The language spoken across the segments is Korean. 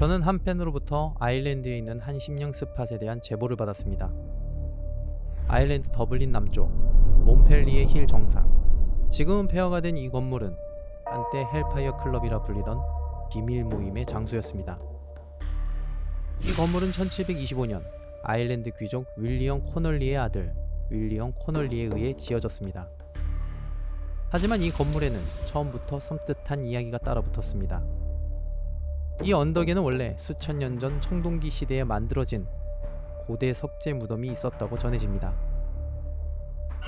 저는 한 팬으로부터 아일랜드에 있는 한 심령 스팟에 대한 제보를 받았습니다. 아일랜드 더블린 남쪽 몬펠리에 힐 정상. 지금은 폐허가 된 이 건물은 한때 헬파이어 클럽이라 불리던 비밀 모임의 장소였습니다. 이 건물은 1725년 아일랜드 귀족 윌리엄 코널리의 아들 윌리엄 코널리에 의해 지어졌습니다. 하지만 이 건물에는 처음부터 섬뜩한 이야기가 따라붙었습니다. 이 언덕에는 원래 수천 년 전 청동기 시대에 만들어진 고대 석재 무덤이 있었다고 전해집니다.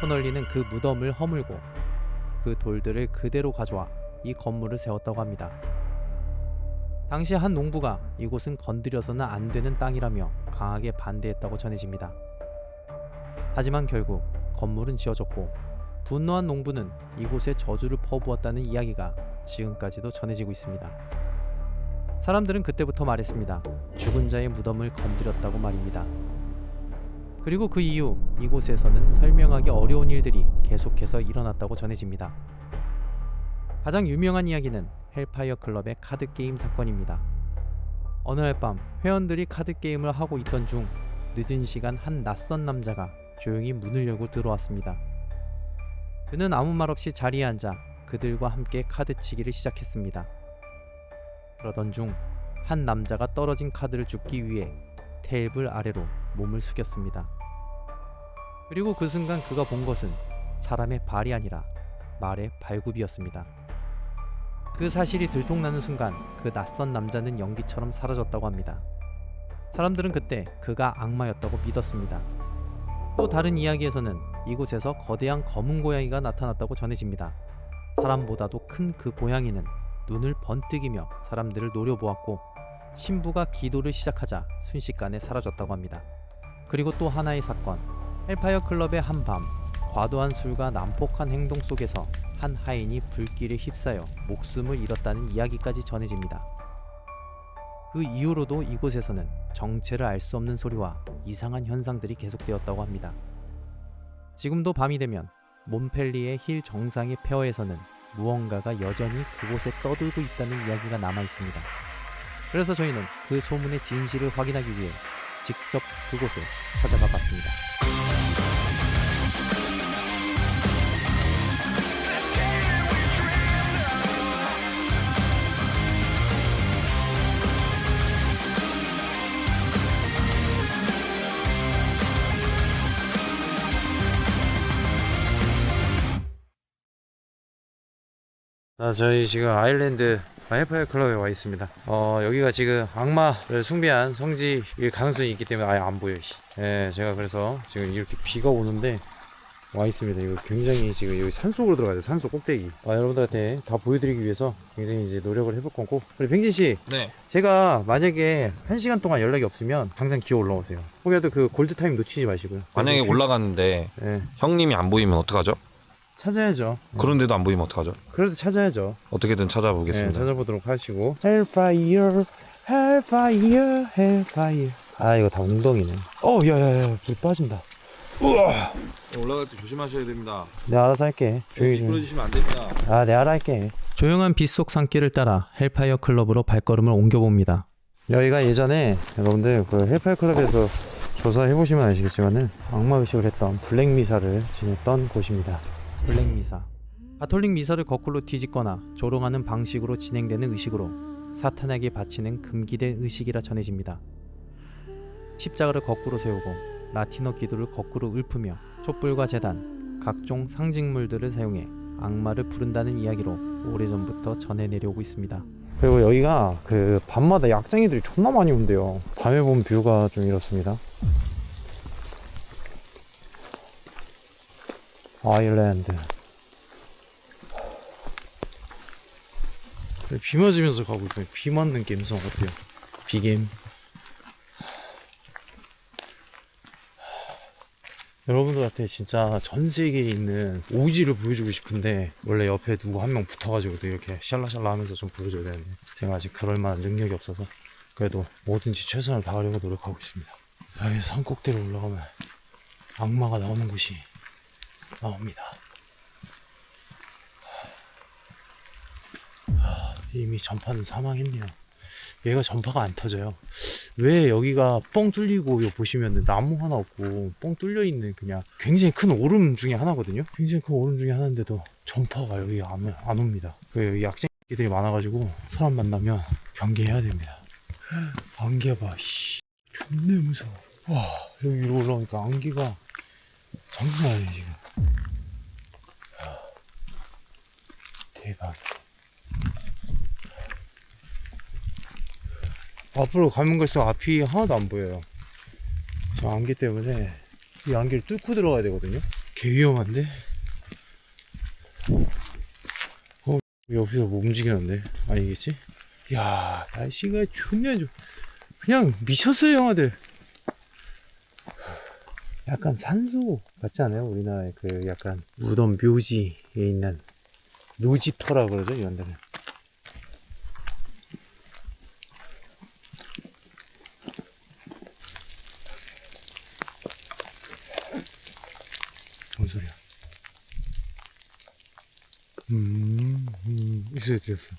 코널리는 그 무덤을 허물고 그 돌들을 그대로 가져와 이 건물을 세웠다고 합니다. 당시 한 농부가 이곳은 건드려서는 안 되는 땅이라며 강하게 반대했다고 전해집니다. 하지만 결국 건물은 지어졌고 분노한 농부는 이곳에 저주를 퍼부었다는 이야기가 지금까지도 전해지고 있습니다. 사람들은 그때부터 말했습니다. 죽은 자의 무덤을 건드렸다고 말입니다. 그리고 그 이후 이곳에서는 설명하기 어려운 일들이 계속해서 일어났다고 전해집니다. 가장 유명한 이야기는 헬파이어 클럽의 카드게임 사건입니다. 어느 날 밤 회원들이 카드게임을 하고 있던 중 늦은 시간 한 낯선 남자가 조용히 문을 열고 들어왔습니다. 그는 아무 말 없이 자리에 앉아 그들과 함께 카드치기를 시작했습니다. 그러던 중 한 남자가 떨어진 카드를 줍기 위해 테이블 아래로 몸을 숙였습니다. 그리고 그 순간 그가 본 것은 사람의 발이 아니라 말의 발굽이었습니다. 그 사실이 들통나는 순간 그 낯선 남자는 연기처럼 사라졌다고 합니다. 사람들은 그때 그가 악마였다고 믿었습니다. 또 다른 이야기에서는 이곳에서 거대한 검은 고양이가 나타났다고 전해집니다. 사람보다도 큰 그 고양이는 눈을 번뜩이며 사람들을 노려보았고 신부가 기도를 시작하자 순식간에 사라졌다고 합니다. 그리고 또 하나의 사건, 헬파이어 클럽의 한밤 과도한 술과 난폭한 행동 속에서 한 하인이 불길에 휩싸여 목숨을 잃었다는 이야기까지 전해집니다. 그 이후로도 이곳에서는 정체를 알 수 없는 소리와 이상한 현상들이 계속되었다고 합니다. 지금도 밤이 되면 몬펠리의 힐 정상의 폐허에서는 무언가가 여전히 그곳에 떠돌고 있다는 이야기가 남아 있습니다. 그래서 저희는 그 소문의 진실을 확인하기 위해 직접 그곳을 찾아가 봤습니다. 저희 지금 아일랜드 헬파이어 클럽에 와 있습니다. 여기가 지금 악마를 숭배한 성지일 가능성이 있기 때문에 아예 안 보여요. 예, 제가 그래서 지금 이렇게 비가 오는데 와 있습니다. 이거 굉장히 지금 여기 산속으로 들어가야 돼요. 산속 꼭대기. 여러분들한테 다 보여드리기 위해서 굉장히 이제 노력을 해볼 거고. 그리고 뱅진씨. 네. 제가 만약에 1시간 동안 연락이 없으면 항상 기어 올라오세요. 혹여도 그 골드타임 놓치지 마시고요. 만약에 올라갔는데 네. 형님이 안 보이면 어떡하죠? 찾아야죠. 그런데도 안 보이면 어떡하죠? 그래도 찾아야죠. 어떻게든 찾아보겠습니다. 네, 찾아보도록 하시고. 헬파이어, 헬파이어, 헬파이어. 아, 이거 다 웅덩이네. 야야야, 불 빠진다. 우와. 올라갈 때 조심하셔야 됩니다. 내가 알아서 할게. 조용히 좀. 미끄러지시면 안 됩니다. 내가 알아 할게. 조용한 빗속 산길을 따라 헬파이어 클럽으로 발걸음을 옮겨봅니다. 여기가 예전에 여러분들 그 헬파이어 클럽에서 조사해보시면 아시겠지만은 악마 의식을 했던 블랙 미사를 지냈던 곳입니다. 블랙 미사. 가톨릭 미사를 거꾸로 뒤집거나 조롱하는 방식으로 진행되는 의식으로 사탄에게 바치는 금기된 의식이라 전해집니다. 십자가를 거꾸로 세우고 라틴어 기도를 거꾸로 읊으며 촛불과 제단, 각종 상징물들을 사용해 악마를 부른다는 이야기로 오래전부터 전해 내려오고 있습니다. 그리고 여기가 그 밤마다 약쟁이들이 존나 많이 온대요. 밤에 본 뷰가 좀 이렇습니다. 아일랜드. 비 맞으면서 가고 있어요. 비 맞는 감성 어때요? 비겜. 여러분들한테 진짜 전 세계에 있는 오지를 보여주고 싶은데 원래 옆에 누구 한 명 붙어가지고 또 이렇게 샬라샬라 하면서 좀 보여줘야 되는데 제가 아직 그럴 만한 능력이 없어서 그래도 뭐든지 최선을 다하려고 노력하고 있습니다. 여기 산 꼭대기로 올라가면 악마가 나오는 곳이 나옵니다. 이미 전파는 사망했네요. 얘가 전파가 안 터져요. 왜 여기가 뻥 뚫리고 이거 보시면 나무 하나 없고 뻥 뚫려 있는 그냥 굉장히 큰 오름 중에 하나거든요. 굉장히 큰 오름 중에 하나인데도 전파가 여기 안 옵니다. 여기 약쟁이들이 많아가지고 사람 만나면 경계해야 됩니다. 안개 봐, 씨, 존나 무서워. 와, 여기 위로 올라오니까 안개가 장난 아니야 지금. 대박. 앞으로 가면 갈수록 앞이 하나도 안 보여요. 저 안개 때문에 이 안개를 뚫고 들어가야 되거든요. 개 위험한데? 옆에서 뭐 움직이는데? 아니겠지? 야, 날씨가 존나 좋아. 그냥 미쳤어요, 영화들. 약간 산소 같지 않아요? 우리나라의 그 약간 무덤 묘지에 있는 묘지터라 그러죠, 이런 데는. 뭔 소리야? 있어야 되었어.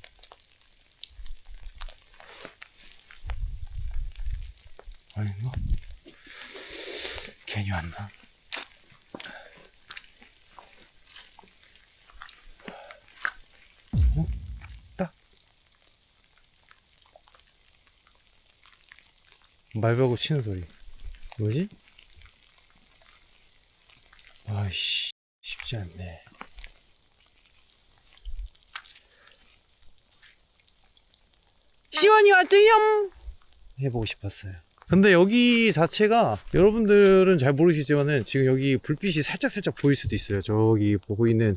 아닌가? 괜히 왔나? 어? 딱 말벌고 치는 소리. 뭐지? 아이씨, 쉽지 않네. 시원이 왔죠염! 해보고 싶었어요. 근데 여기 자체가 여러분들은 잘 모르시지만은 지금 여기 불빛이 살짝 보일 수도 있어요. 저기 보이는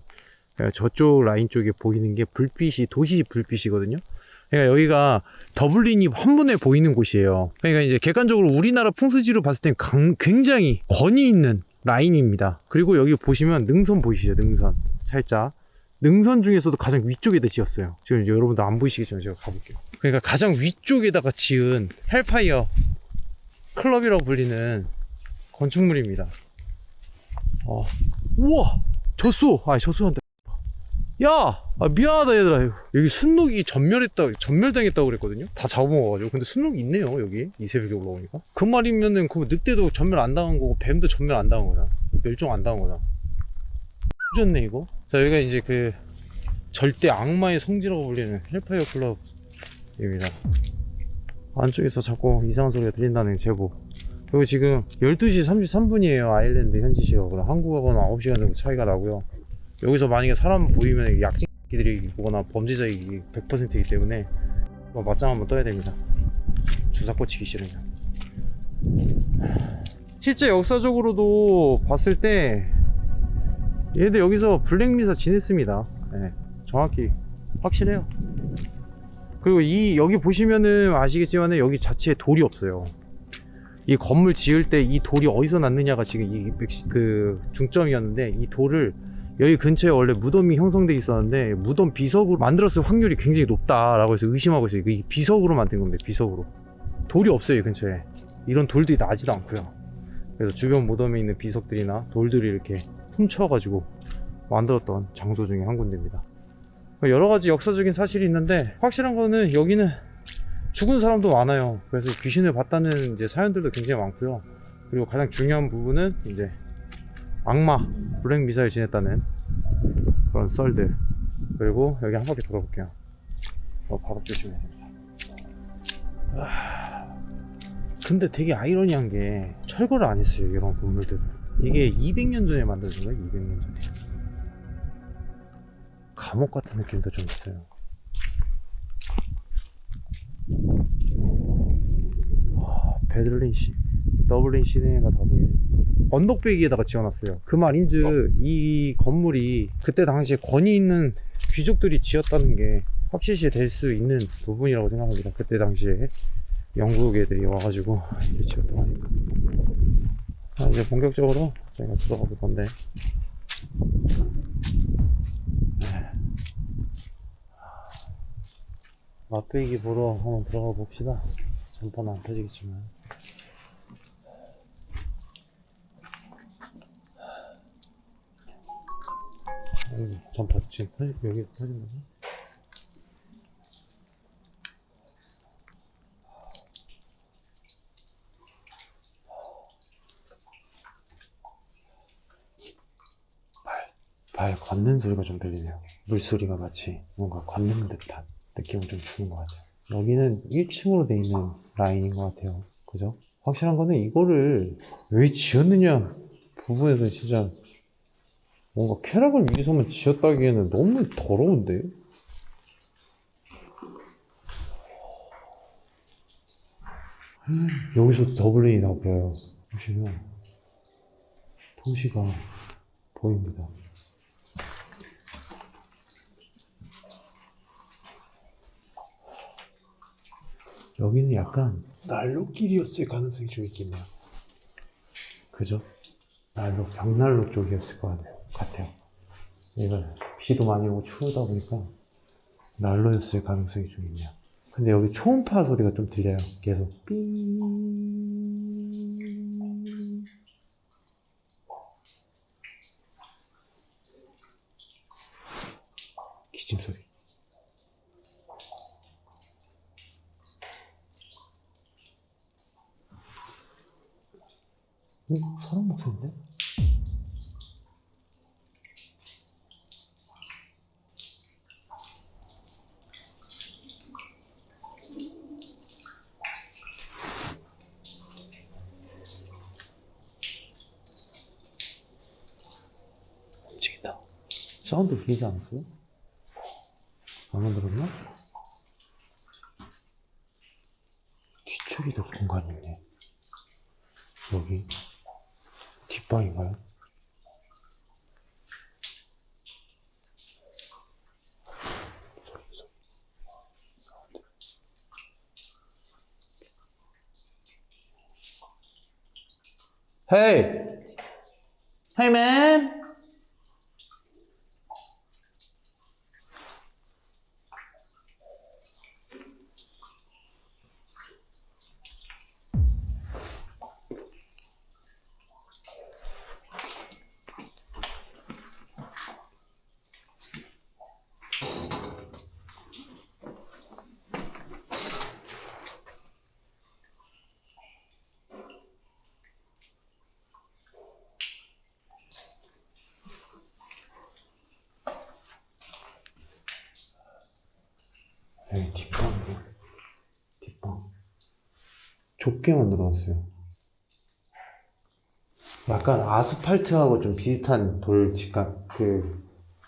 저쪽 라인 쪽에 보이는 게 불빛이 도시 불빛이거든요. 그러니까 여기가 더블린이 한눈에 보이는 곳이에요. 그러니까 이제 객관적으로 우리나라 풍수지로 봤을 땐 굉장히 권위 있는 라인입니다. 그리고 여기 보시면 능선 보이시죠? 능선 살짝 능선 중에서도 가장 위쪽에다 지었어요. 지금 여러분들 안 보이시겠지만 제가 가볼게요. 그러니까 가장 위쪽에다가 지은 헬파이어 클럽이라고 불리는 건축물입니다. 우와! 졌어! 졌어한다. 야! 미안하다 얘들아. 여기 순록이 전멸당했다고 그랬거든요? 다 잡아먹어가지고. 근데 순록이 있네요, 여기. 이 새벽에 올라오니까. 그 말이면은 그 늑대도 전멸 안 당한 거고, 뱀도 전멸 안 당한 거잖아. 멸종 안 당한 거잖아. 좋네, 이거. 자, 여기가 이제 그 절대 악마의 성지라고 불리는 헬파이어 클럽입니다. 안쪽에서 자꾸 이상한 소리가 들린다는 제보. 그리고 지금 12시 33분이에요 아일랜드 현지 시각으로. 한국하고는 9시간 정도 차이가 나고요. 여기서 만약에 사람 보이면 약쟁이들이 보거나 범죄자이기 100%이기 때문에 맞짱 한번 떠야 됩니다. 주사 꽂히기 싫으면. 실제 역사적으로도 봤을 때 얘들 여기서 블랙미사 지냈습니다. 네, 정확히 확실해요. 그리고 여기 보시면은 아시겠지만은 여기 자체에 돌이 없어요. 이 건물 지을 때 이 돌이 어디서 났느냐가 지금 그 중점이었는데, 이 돌을 여기 근처에 원래 무덤이 형성돼 있었는데 무덤 비석으로 만들었을 확률이 굉장히 높다라고 해서 의심하고 있어요. 이 비석으로 만든 겁니다. 비석으로. 돌이 없어요, 이 근처에. 이런 돌들이 나지도 않고요. 그래서 주변 무덤에 있는 비석들이나 돌들이 이렇게 훔쳐가지고 만들었던 장소 중에 한 군데입니다. 여러 가지 역사적인 사실이 있는데 확실한 거는 여기는 죽은 사람도 많아요. 그래서 귀신을 봤다는 이제 사연들도 굉장히 많고요. 그리고 가장 중요한 부분은 이제 악마 블랙 미사를 지냈다는 그런 썰들. 그리고 여기 한 바퀴 돌아볼게요. 바닥 조심해야 됩니다. 근데 되게 아이러니한 게 철거를 안 했어요, 이런 건물들을. 이게 200년 전에 만들어진 거예요. 200년 전에. 감옥 같은 느낌도 좀 있어요. 더블린 시내가 다 보이네. 언덕배기에다가 지어놨어요. 그 말인즉 이 건물이 그때 당시에 권위 있는 귀족들이 지었다는 게 확실시 될 수 있는 부분이라고 생각합니다. 그때 당시에 영국 애들이 와가지고 이제 지었다고 하니까. 이제 본격적으로 저희가 들어가 볼 건데, 맛배기 보러 한번 들어가 봅시다. 전파는 안 터지겠지만. 전파 지금 여기 터진다고? 발 걷는 소리가 좀 들리네요. 물소리가 마치 뭔가 걷는 듯한 느낌을 좀 주는 것 같아요. 여기는 1층으로 돼 있는 라인인 것 같아요. 그죠? 확실한 거는 이거를 왜 지었느냐 부분에서 진짜 뭔가 쾌락을 위해서만 지었다기에는 너무 더러운데? 여기서도 더블레인이 나 보여요. 보시면 도시가 보입니다. 여기는 약간 난로길이었을 가능성이 좀 있겠네요. 그죠? 난로, 벽난로 쪽이었을 것 같아요. 얘가 비도 많이 오고 추우다 보니까 난로였을 가능성이 좀 있네요. 근데 여기 초음파 소리가 좀 들려요. 계속 삥. 기침 소리. 사람 목소리인데? 움직인다. 사운드 들리지 않았어요? 안 들었나? 뒤쪽에도 공간이 있네. 여기 뒷방인가요? Hey! Hey man! 네, 뒷방 좁게 만들어놨어요. 약간 아스팔트하고 좀 비슷한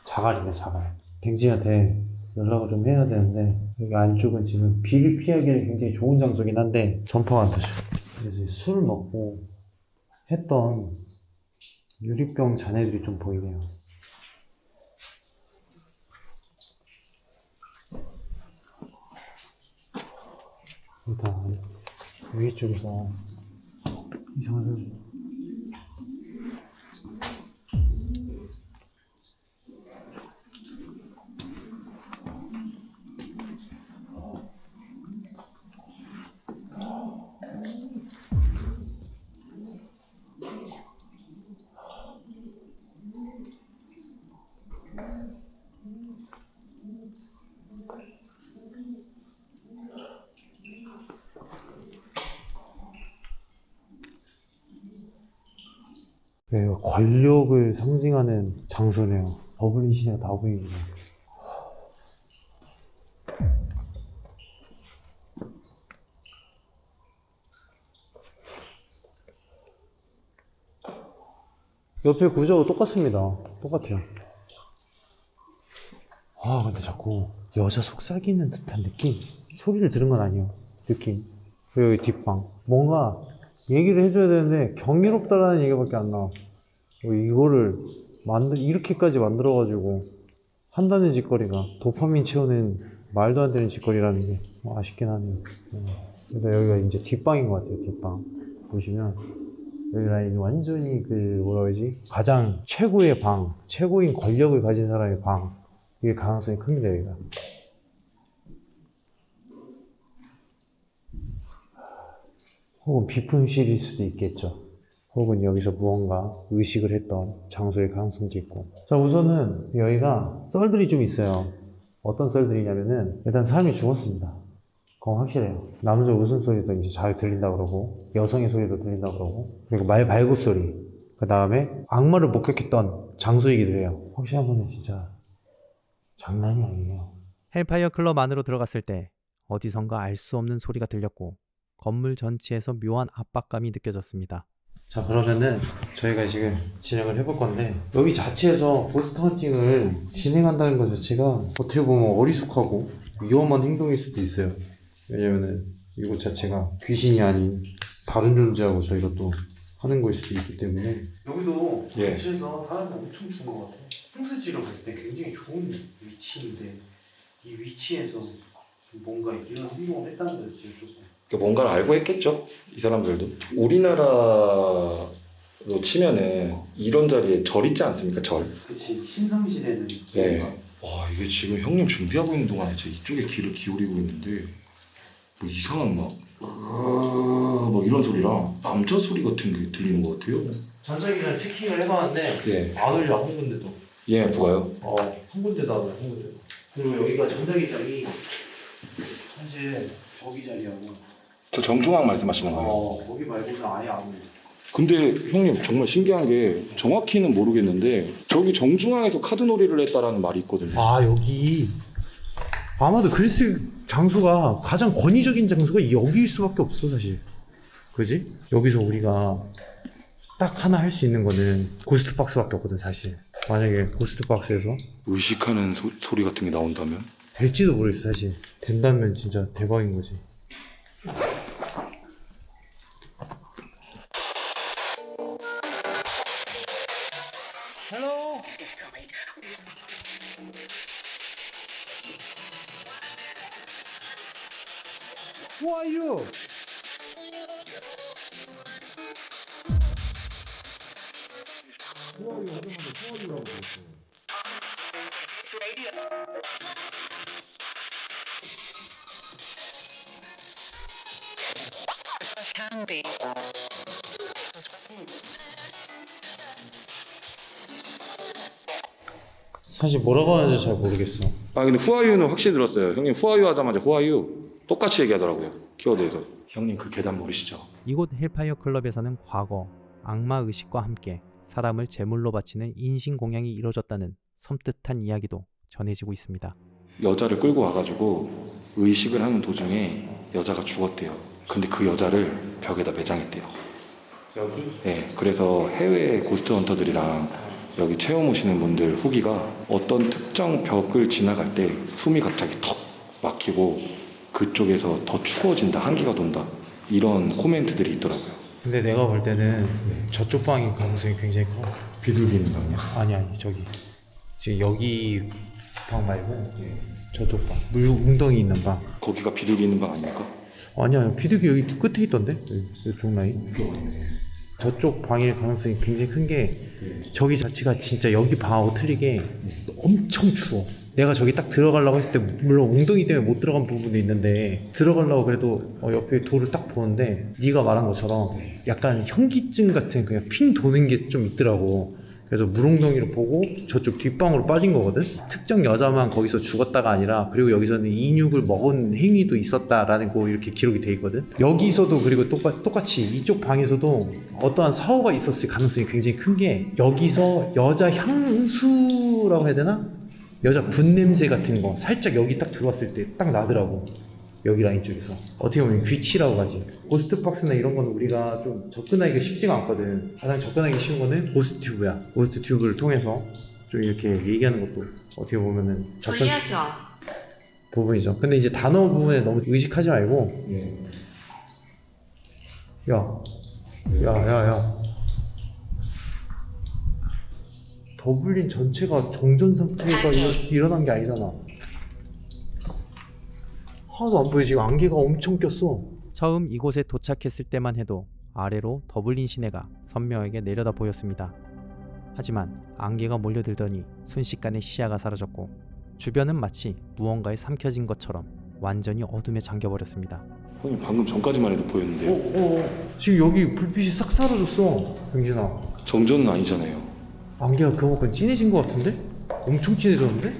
자갈이네, 자갈. 뱅지한테 연락을 좀 해야 되는데 여기 안쪽은 지금 비를 피하기는 굉장히 좋은 장소긴 한데 전파가 안 터져. 그래서 술 먹고 했던 유리병 잔해들이 좀 보이네요. 일단 위에 쪽에서 이상한 소리. 네, 권력을 상징하는 장소네요. 더블린 시내가 다 보이네요. 옆에 구조가 똑같습니다. 똑같아요. 아, 근데 자꾸 여자 속삭이는 듯한 느낌? 소리를 들은 건 아니에요. 느낌. 그리고 여기 뒷방. 뭔가 얘기를 해줘야 되는데 경이롭다라는 얘기밖에 안 나와. 이거를 이렇게까지 만들어가지고 한다는 짓거리가 도파민 채우는 말도 안 되는 짓거리라는 게 아쉽긴 하네요. 그래서 여기가 이제 뒷방인 것 같아요. 뒷방 보시면 여기 라인이 완전히 가장 최고의 방, 최고인 권력을 가진 사람의 방, 이게 가능성이 큽니다. 여기가. 혹은 비품실일 수도 있겠죠. 혹은 여기서 무언가 의식을 했던 장소의 가능성도 있고. 자, 우선은 여기가 썰들이 좀 있어요. 어떤 썰들이냐면은 일단 사람이 죽었습니다. 그건 확실해요. 남자 웃음소리도 이제 잘 들린다 그러고 여성의 소리도 들린다 그러고 그리고 말 발굽 소리 그 다음에 악마를 목격했던 장소이기도 해요. 확실한 거는 진짜 장난이 아니에요. 헬파이어 클럽 안으로 들어갔을 때 어디선가 알 수 없는 소리가 들렸고 건물 전체에서 묘한 압박감이 느껴졌습니다. 자, 그러면은 저희가 지금 진행을 해볼 건데, 여기 자체에서 고스트 헌팅을 진행한다는 것 자체가 어떻게 보면 어리숙하고 위험한 행동일 수도 있어요. 왜냐면은 이곳 자체가 귀신이 아닌 다른 존재하고 저희가 또 하는 거일 수도 있기 때문에. 여기도 예. 자체에서 사람이 엄청 좋은 것 같아요. 풍수지로 봤을 때 굉장히 좋은 위치인데 이 위치에서 뭔가 이런 행동을 했다는 거 자체가 조금 뭔가를 알고 했겠죠, 이 사람들도. 우리나라로 치면은 이런 자리에 절 있지 않습니까? 절. 그치, 신성시대는 네. 와, 이게 지금 형님 준비하고 있는 동안에 제가 이쪽에 귀를 기울이고 있는데 뭐 이상한 막 이런 소리랑 남자 소리 같은 게 들리는 것 같아요. 전자기장 체킹을 해봤는데 예. 안 울려, 한 군데도. 예, 뭐가요? 한 군데도 안 울려, 한 군데도. 그리고 여기가 전자기장이 사실 저기 자리하고 저 정중앙 말씀하시는 거예요? 거기 말고는 아예 안 울려. 근데 형님 정말 신기한 게 정확히는 모르겠는데 저기 정중앙에서 카드놀이를 했다라는 말이 있거든요. 아, 여기 아마도 그리스 장소가 가장 권위적인 장소가 여기일 수밖에 없어, 사실. 그지? 여기서 우리가 딱 하나 할 수 있는 거는 고스트박스밖에 없거든, 사실. 만약에 고스트박스에서 의식하는 소리 같은 게 나온다면? 될지도 모르겠어, 사실. 된다면 진짜 대박인 거지. Hello. Who are you? Can be. 사실 뭐라고 하는지 잘 모르겠어. 아 근데 후아유는 확실히 들었어요. 형님 후아유 하자마자 후아유 똑같이 얘기하더라고요. 키워드에서. 형님 그 계단 모르시죠? 이곳 헬파이어 클럽에서는 과거 악마 의식과 함께 사람을 제물로 바치는 인신 공양이 이루어졌다는 섬뜩한 이야기도 전해지고 있습니다. 여자를 끌고 와가지고 의식을 하는 도중에 여자가 죽었대요. 근데 그 여자를 벽에다 매장했대요. 여기? 네, 그래서 해외 고스트 헌터들이랑 여기 체험 오시는 분들 후기가 어떤 특정 벽을 지나갈 때 숨이 갑자기 턱 막히고 그쪽에서 더 추워진다, 한기가 돈다 이런 코멘트들이 있더라고요. 근데 내가 볼 때는 저쪽 방인 가능성이 굉장히 커. 비둘기는 방이야? 아니 저기 지금 여기 방 말고 저쪽 방, 물 웅덩이 있는 방. 거기가 비둘기 있는 방 아닙니까? 아니야, 비둘기 여기 끝에 있던데? 이쪽 라인. 저쪽 방일 가능성이 굉장히 큰 게 저기 자체가 진짜 여기 방하고 틀리게 엄청 추워. 내가 저기 딱 들어가려고 했을 때 물론 웅덩이 때문에 못 들어간 부분도 있는데 들어가려고 그래도 옆에 돌을 딱 보는데 네가 말한 것처럼 약간 현기증 같은 그냥 핑 도는 게 좀 있더라고. 그래서 물웅덩이를 보고 저쪽 뒷방으로 빠진 거거든. 특정 여자만 거기서 죽었다가 아니라 그리고 여기서는 인육을 먹은 행위도 있었다라는 거 이렇게 기록이 돼 있거든. 여기서도 그리고 똑같이 이쪽 방에서도 어떠한 사고가 있었을 가능성이 굉장히 큰 게 여기서 여자 향수라고 해야 되나? 여자 분 냄새 같은 거 살짝 여기 딱 들어왔을 때 딱 나더라고. 여기 라인 쪽에서 어떻게 보면 귀치라고 하지. 고스트박스나 이런 건 우리가 좀 접근하기가 쉽지가 않거든. 가장 접근하기 쉬운 거는 고스트튜브야. 고스트튜브를 통해서 좀 이렇게 얘기하는 것도 어떻게 보면은 접근 돌려줘. 부분이죠. 근데 이제 단어 부분에 너무 의식하지 말고 야 더블린 전체가 정전 상태가 일어난 게 아니잖아. 하나도 안 보여. 지금 안개가 엄청 꼈어. 처음 이곳에 도착했을 때만 해도 아래로 더블린 시내가 선명하게 내려다 보였습니다. 하지만 안개가 몰려들더니 순식간에 시야가 사라졌고 주변은 마치 무언가에 삼켜진 것처럼 완전히 어둠에 잠겨버렸습니다. 형님 방금 전까지만 해도 보였는데요. 지금 여기 불빛이 싹 사라졌어, 병진아. 정전은 아니잖아요. 안개가 그만큼 진해진 것 같은데? 엄청 진해졌는데?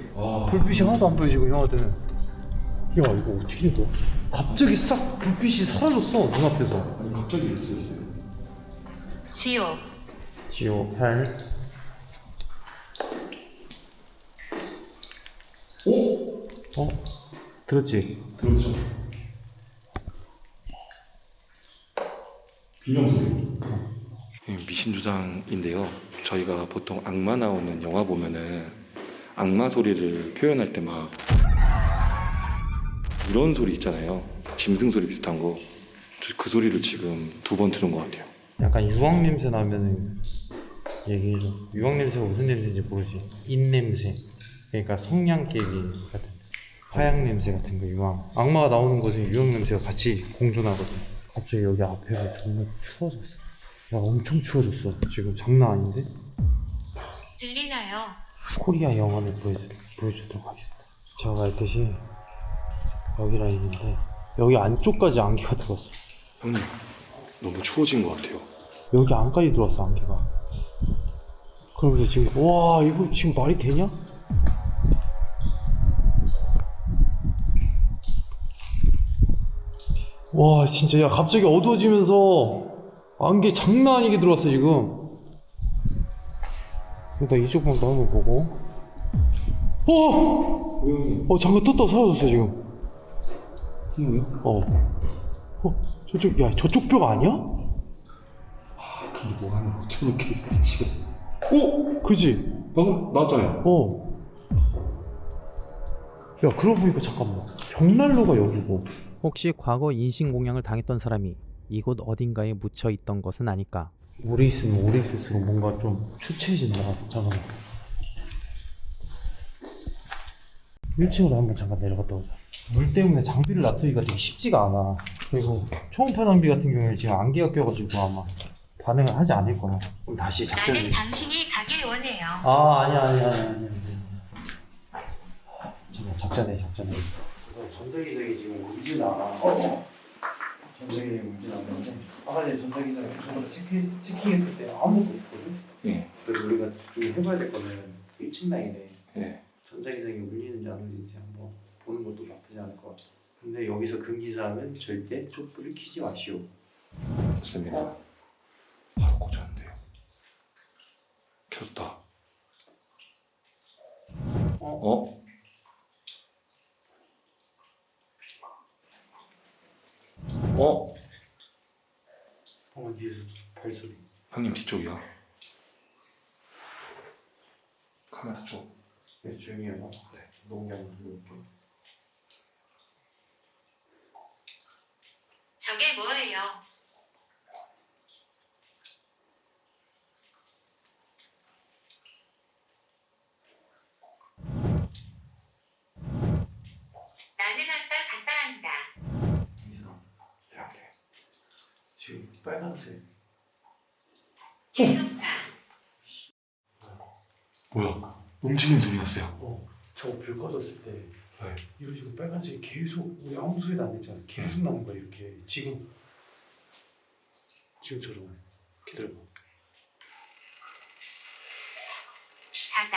불빛이 하나도 안 보여 지금 형아들. 야, 이거 어떻게 된 거야? 갑자기 싹 불빛이 사라졌어, 눈앞에서. 아니 갑자기 이랬어요. 지옥. GO8. 오? 들었지? 그렇죠. 비명 소리. 미심조장인데요. 저희가 보통 악마 나오는 영화 보면은 악마 소리를 표현할 때 막 이런 소리 있잖아요. 짐승 소리 비슷한 거. 그 소리를 지금 2번 들은 것 같아요. 약간 유황 냄새 나면은 얘기해줘. 유황 냄새가 무슨 냄새인지 모르지. 인 냄새. 그러니까 성냥개비 같은 화약 냄새 같은 거. 유황. 악마가 나오는 곳은 유황 냄새가 같이 공존하거든. 갑자기 여기 앞에가 정말 추워졌어. 야, 엄청 추워졌어. 지금 장난 아닌데? 들리나요? 코리아 영화를 보여주도록 하겠습니다. 제가 말했듯이 여기 라인인데 여기 안쪽까지 안개가 들어왔어. 형님, 너무 추워진 것 같아요. 여기 안까지 들어왔어, 안개가. 그러면서 지금 와, 이거 지금 말이 되냐? 와, 진짜. 야, 갑자기 어두워지면서 안개 장난 아니게 들어왔어 지금. 일단 이쪽 방도 한번 보고. 잠깐 떴다 사라졌어 지금. 저쪽, 야, 저쪽 뼈가 아니야? 근데 뭐 하나 못 쳐놓게 지금. 그지? 방금 나왔잖아요. 야, 그러고 보니까 잠깐만. 벽난로가 여기고. 혹시 과거 인신공양을 당했던 사람이 이곳 어딘가에 묻혀 있던 것은 아닐까? 오래 있으면 오래 있을수록 뭔가 좀 추측해진다. 잠깐만. 1층으로 한번 잠깐 내려갔다 오자. 물 때문에 장비를 놔두기가 되게 쉽지가 않아. 그리고 초음파 장비 같은 경우에 지금 안개가 껴가지고 아마 반응을 하지 않을 거야. 그럼 다시 나는 작전을. 당신이 가길 원해요. 아니야. 잠깐 작전해. 전자기장이 지금 울진 않아. 전자기장이 울진 않는데 아까 전에 전자기장에 저번에 체킹했을 때 아무것도 없거든. 예. 그래서 우리가 좀 해봐야 될 거는 1층 라인에 예. 전자기장이 울리는지 안 울리는지 한번 보는 것도 나쁘지 않을 것 같아. 근데 여기서 금기사항은 절대 촛불을 켜지 마시오. 맞습니다. 바로 꽂았는데요. 켰다. 방금 뒤에서 발소리. 형님 뒤쪽이요. 카메라 쪽. 네, 조용히 해봐. 네. 농기 한번 들어볼게. 저게 뭐예요? 나는 왔다 갔다 한다. 이상. 이상해. 지금 빨간색. 계속 가. 뭐야? 움직이는 소리 났어요. 저 불 꺼졌을 때 네. 이런 식으로 빨간색이 계속 우리 아무 소리도 안 냈잖아. 계속 나는 거야 이렇게. 지금처럼. 기다려봐. 닫아.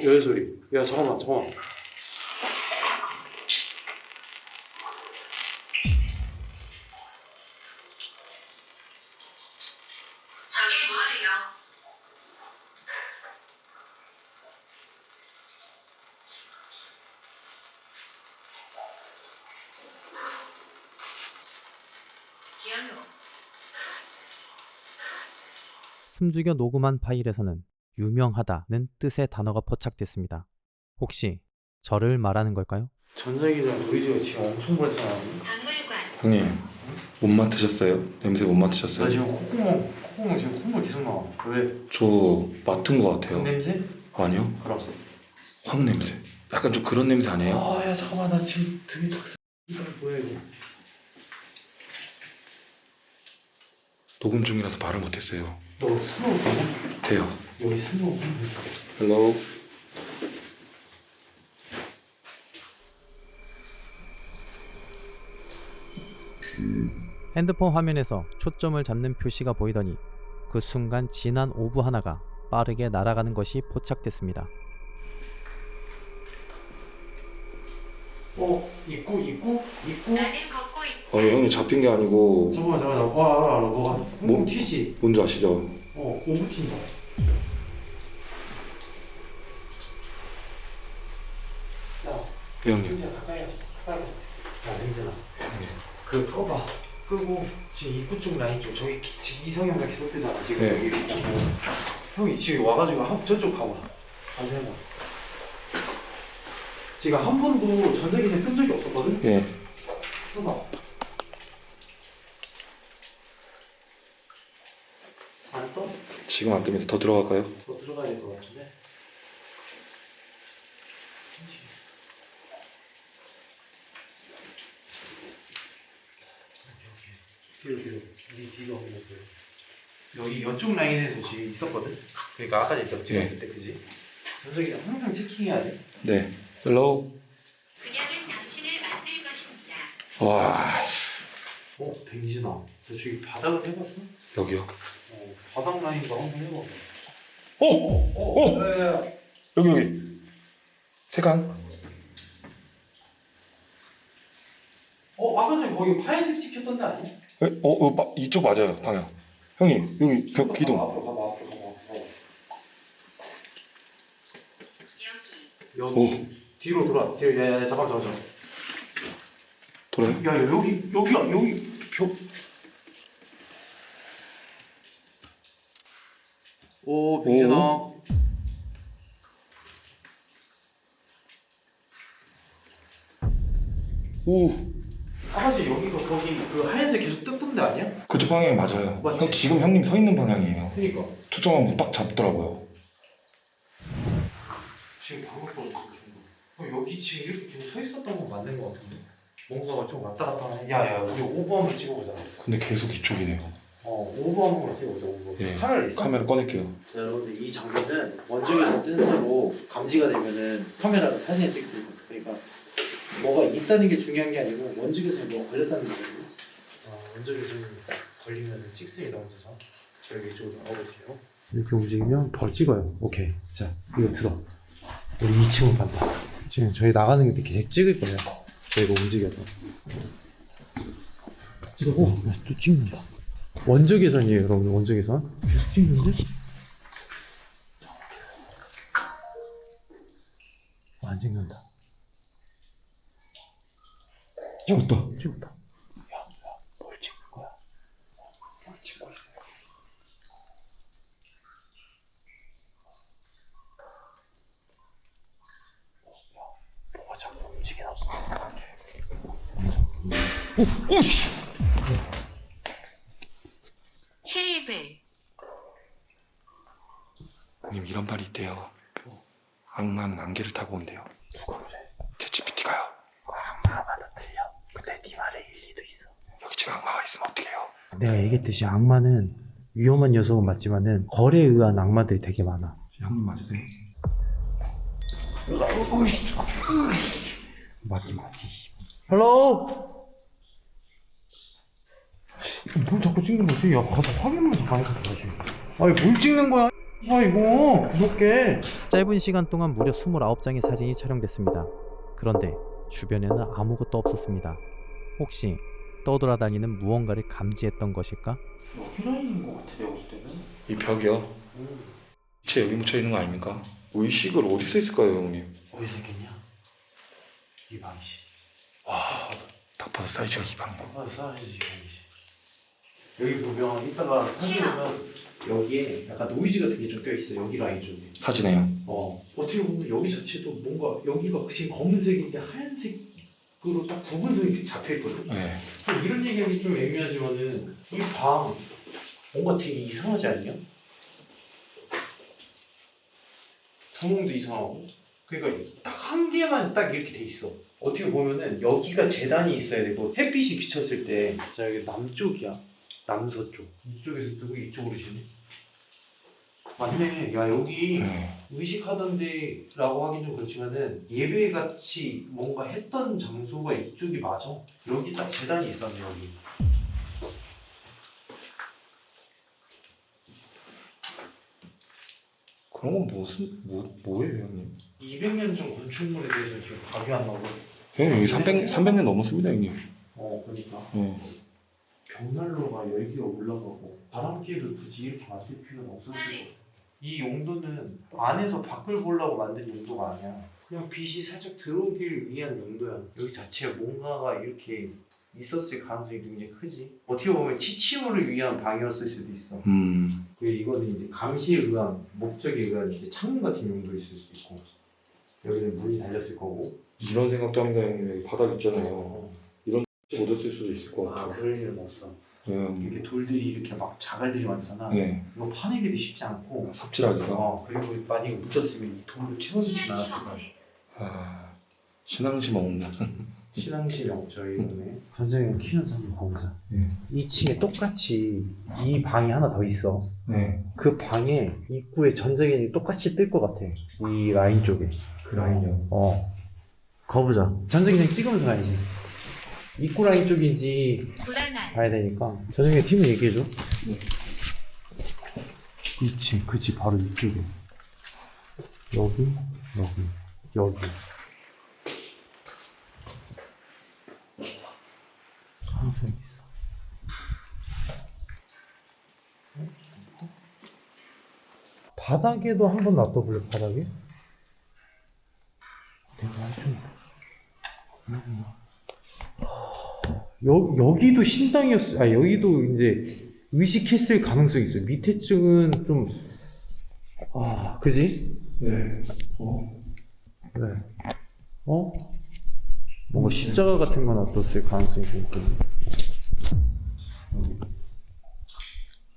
여자 소리. 야, 잠깐만. 저게 뭐예요? 연호. 숨죽여 녹음한 파일에서는 유명하다는 뜻의 단어가 포착됐습니다. 혹시 저를 말하는 걸까요? 전자기장 노이즈가 지금 엄청 발생하는데? 박물관. 형님 못 맡으셨어요? 냄새 못 맡으셨어요? 나 지금 콧구멍 지금 콧물 계속 나와. 왜? 저 맡은 것 같아요. 냄새? 아니요. 그럼. 황 냄새. 약간 좀 그런 냄새 아니에요? 야, 잠깐만. 나 지금 등이 탁 이거 뭐야 이거? 녹음 중이라서 말을 못했어요. 너 스노우 되냐? 돼요. 여기 스노우. 헬로. 핸드폰 화면에서 초점을 잡는 표시가 보이더니 그 순간 진한 오브 하나가 빠르게 날아가는 것이 포착됐습니다. 입구. 나는 걷고 있. 형이 잡힌 게 아니고 잠깐만. 알아. 뭐가? 뭐? 튀지. 뭔지 아시죠? 오브 튄다. 예, 형님. 렌즈야 가까이 가서. 야 렌즈나. 그 꺼봐. 끄고 지금 입구 쪽 라인 쪽 저기 지금 이성형사 계속 뜨잖아 지금. 네. 여기 보고. 형이 지금 와가지고 저쪽 가봐. 가서 해봐. 지금 한 번도 전자기장 끈 적이 없었거든? 예. 해봐. 안 떠? 지금 안 뜨면서 더 들어갈까요? 더 들어가야 될 것 같은데? 뒤로 여기 이쪽 라인에서 지금 있었거든? 그러니까 아까 전에 찍었을 때 그지? 전자기장 항상 체킹해야 돼. 네. 헬로. 그녀는 당신을 만질 것입니다. 와. 백지나 너 저기 바닥을 해봤어? 여기요. 바닥 라인도 한번 해봐. 오! 여기. 세간. 아까 전에 거기 하얀색 찍혔던 데 아니야? 이쪽 맞아요, 방향. 형님, 여기 벽 기둥. 앞으로 가봐. 여기. 여기 뒤로 돌아. 야야 잠깐. 돌아요? 야 여기 벽. 오 백진아. 오. 아까 전에 여기가 거기 그 하얀색 계속 떴던 데 아니야? 그쪽 방향이 맞아요. 맞지? 형 지금 형님 서 있는 방향이에요. 그니까 초점하면 빡 잡더라고요. 지금 방금 거였어. 여기 지금 이렇게 계속 서 있었던 건 맞는 거 같은데? 뭔가가 좀 왔다 갔다 하네. 야야 우리 오버 한번 찍어보자. 근데 계속 이쪽이네요. 오버 한번 찍어보자. 오버. 예. 카메라 있어? 카메라 꺼낼게요. 자, 여러분들 이 장비는 원적외선 센서로 감지가 되면은 카메라로 사진을 찍을 수 있는 거예요. 그러니까 뭐가 있다는 게 중요한 게 아니고 원적외선이 뭐가 걸렸다는 게 아니고 원적외선이 걸리면 찍습니다 혼자서. 저희가 이쪽으로 나가볼게요. 이렇게 움직이면 바로 찍어요. 오케이. 자 이거 들어. 우리 2층으로 간다. 지금 저희 나가는 게 계속 찍을 거예요. 저희가 움직여서. 찍어. 또 찍는다. 원적외선이에요 여러분. 원적외선 계속 찍는데? 안 찍는다. 찍었다. 찍었다. 뭘 찍는 거야? 뭘 찍고 있어요? 뭐가 자꾸 움직이나 봐. 헤이블. 형님 이런 말이 있대요. 악마는 안개를 타고 온대요. 누가 그래? 챗GPT가요. 악마마다 틀려. 근데 네 말에 일리도 있어. 여기 지금 악마가 있으면 어떡해요? 내가 얘기했듯이 악마는 위험한 녀석은 맞지만은 거래에 의한 악마들이 되게 많아. 형님 맞으세요? 맞지. 헬로. 뭘 자꾸 찍는 거지? 야, 가서 확인만 잠깐 해줘야지. 아니, 뭘 찍는 거야? 이거 무섭게. 짧은 시간 동안 무려 29장의 사진이 촬영됐습니다. 그런데 주변에는 아무것도 없었습니다. 혹시 떠돌아다니는 무언가를 감지했던 것일까? 여기 라인인 것 같아, 내가 볼 때는. 이 벽이요? 제 여기 묻혀 있는 거 아닙니까? 의식을 어디서 했을까요, 형님? 어디서 생겼냐? 이 방이지. 와, 딱 봐도 사이즈가 이 방이야. 사이즈 이 방이지. 여기 보면 이따가 사진 보면 여기에 약간 노이즈 같은 게 좀 껴있어. 여기 라인 쪽에. 사진에요? 어떻게 보면 여기 자체도 뭔가 여기가 지금 검은색인데 하얀색으로 딱 구분선이 잡혀있거든. 네. 이런 얘기하기 좀 애매하지만은 이 방 뭔가 되게 이상하지 않냐? 구멍도 이상하고. 그러니까 딱 한 개만 딱 이렇게 돼 있어. 어떻게 보면은 여기가 재단이 있어야 되고 햇빛이 비쳤을 때 자 여기 남쪽이야. 남서쪽. 이쪽에서 뜨고 이쪽으로 지네. 맞네. 야 여기 의식하던데 라고 하긴 좀 그렇지만은 예배같이 뭔가 했던 장소가 이쪽이 맞아. 여기 딱 재단이 있었네 여기. 그런 건 뭐예요, 형님? 200년 전 건축물에 대해서 지금 답이 안 나오고 형님 여기 300년 넘었습니다 형님. 그러니까 네. 벽난로가 열기가 올라가고 바람 피해를 굳이 이렇게 만들 필요는 없었을 것 같아. 이 용도는 안에서 밖을 보려고 만든 용도가 아니야. 그냥 빛이 살짝 들어오길 위한 용도야. 여기 자체에 뭔가가 이렇게 있었을 가능성이 굉장히 크지. 어떻게 보면 치치물을 위한 방이었을 수도 있어. 그리고 이거는 이제 감시에 의한 목적에 의한 이제 창문 같은 용도일 수도 있고. 여기는 문이 달렸을 거고. 이런 생각도 합니다 형님. 여기 바닥 있잖아요. 묻었을 수도 있을 것 같아요. 그럴 일은 없어. 네. 이렇게 돌들이 이렇게 막 자갈들이 많잖아. 네. 이거 파내기도 쉽지 않고. 삽질하기가. 그리고 만약에 묻었으면 이 돌로 채워지진 신앙심 않았을 거야. 없애. 아, 신앙심 없는. 신앙심이 없죠 이거는. 전쟁에 키우는 사람 보자. 네. 2층에 똑같이 이 방이 하나 더 있어. 네. 그 방에 입구에 전쟁이 똑같이 뜰 것 같아. 이 라인 쪽에. 그 라인이요. 가보자. 전쟁이 찍으면서 가야지. 입구 라인 쪽인지 불안한. 봐야 되니까. 전쟁이 팀을 얘기해줘. 2층, 그치 바로 이쪽에. 여기. 항상 있어. 바닥에도 한번 놔둬볼래, 바닥에? 내가 좀. 여기도 신당이었어. 여기도 이제 의식했을 가능성이 있어. 밑에 쪽은 좀. 그지? 네. 네. 뭔가 십자가 같은 거 놔뒀을 가능성이 좀 있겠네.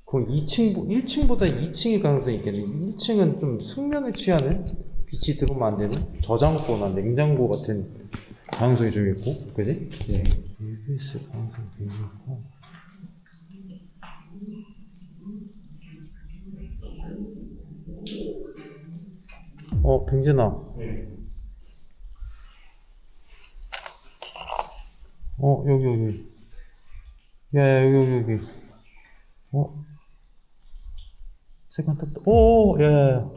그럼 1층보다 2층일 가능성이 있겠네. 1층은 좀 숙면을 취하는, 빛이 들어오면 안 되는 저장고나 냉장고 같은 가능성이 좀 있고, 그지? 네. EBS 가능성이 되게 있고. 뱅진아. 네. 여기. 야, 여기. 세 칸 떴다. 야.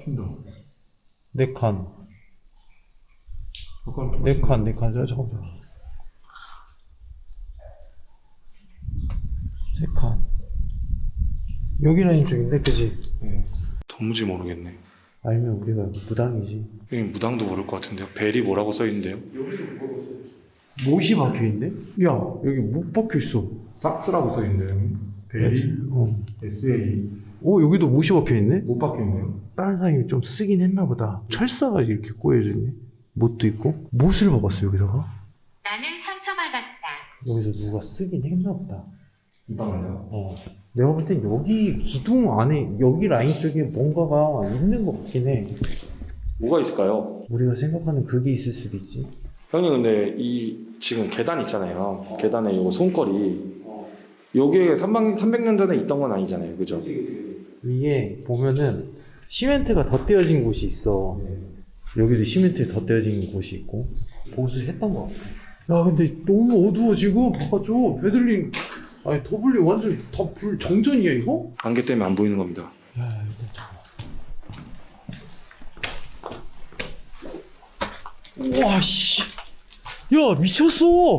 네 칸. 네 칸. 잠깐만. 세 칸. 여기 라인 쪽인데, 그지? 네. 도무지 모르겠네. 알면 우리가 무당이지. 형님 무당도 모를 것 같은데요. 벨이 뭐라고 써 있는데요? 못이 박혀있네? 야, 여기 못 박혀있어. 삭스라고 써 있는데요, 형님. 벨이 SA 여기도 못이 박혀있네? 못 박혀 있네요. 다른 사람이 좀 쓰긴 했나 보다. 철사가 이렇게 꼬여져있네. 못도 있고. 못을 박았어, 여기다가. 나는 상처받았다. 여기서 누가 쓰긴 했나 보다. 잠깐만요. 내가 볼 땐 여기 기둥 안에, 여기 라인 쪽에 뭔가가 있는 것 같긴 해. 뭐가 있을까요? 우리가 생각하는 그게 있을 수도 있지. 형님 근데 이 지금 계단 있잖아요. 계단에 요 손걸이 요게 300년 전에 있던 건 아니잖아요. 그죠? 위에 보면은 시멘트가 덧대어진 곳이 있어. 여기도 시멘트 덧대어진 곳이 있고. 보수했던 것 같아. 야, 근데 너무 어두워 지금. 바깥쪽 베들린, 더블린 완전 다 불 정전이야 이거? 안개 때문에 안 보이는 겁니다. 야, 일단 잠깐만. 우와, 씨. 야, 미쳤어.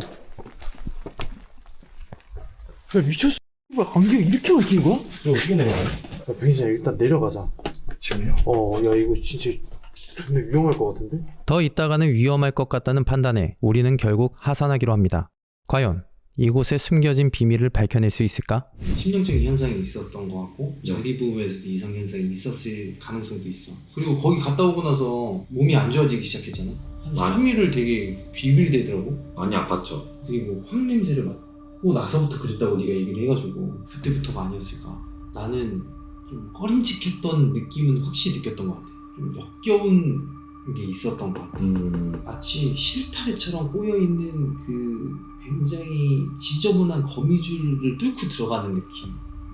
야, 미쳤어. 뭐야, 안개가 이렇게 막힌 거야? 이거 어떻게 내려가요? 야, 병신아, 일단 내려가자. 지금요? 야, 이거 진짜 존나 위험할 것 같은데? 더 있다가는 위험할 것 같다는 판단에 우리는 결국 하산하기로 합니다. 과연 이곳에 숨겨진 비밀을 밝혀낼 수 있을까? 심정적인 현상이 있었던 것 같고 자기 부분에서도 이상 현상이 있었을 가능성도 있어. 그리고 거기 갔다 오고 나서 몸이 안 좋아지기 시작했잖아. 한 3일을 되게 비빌대더라고. 많이 아팠죠. 그리고 황 냄새를 맡고 나서부터 그랬다고 네가 얘기를 해가지고 그때부터가 아니었을까. 나는 좀 꺼림칙했던 느낌은 확실히 느꼈던 것 같아. 좀 역겨운 게 있었던 것 같아. 마치 실타래처럼 꼬여있는 그 굉장히 지저분한 거미줄을 뚫고 들어가는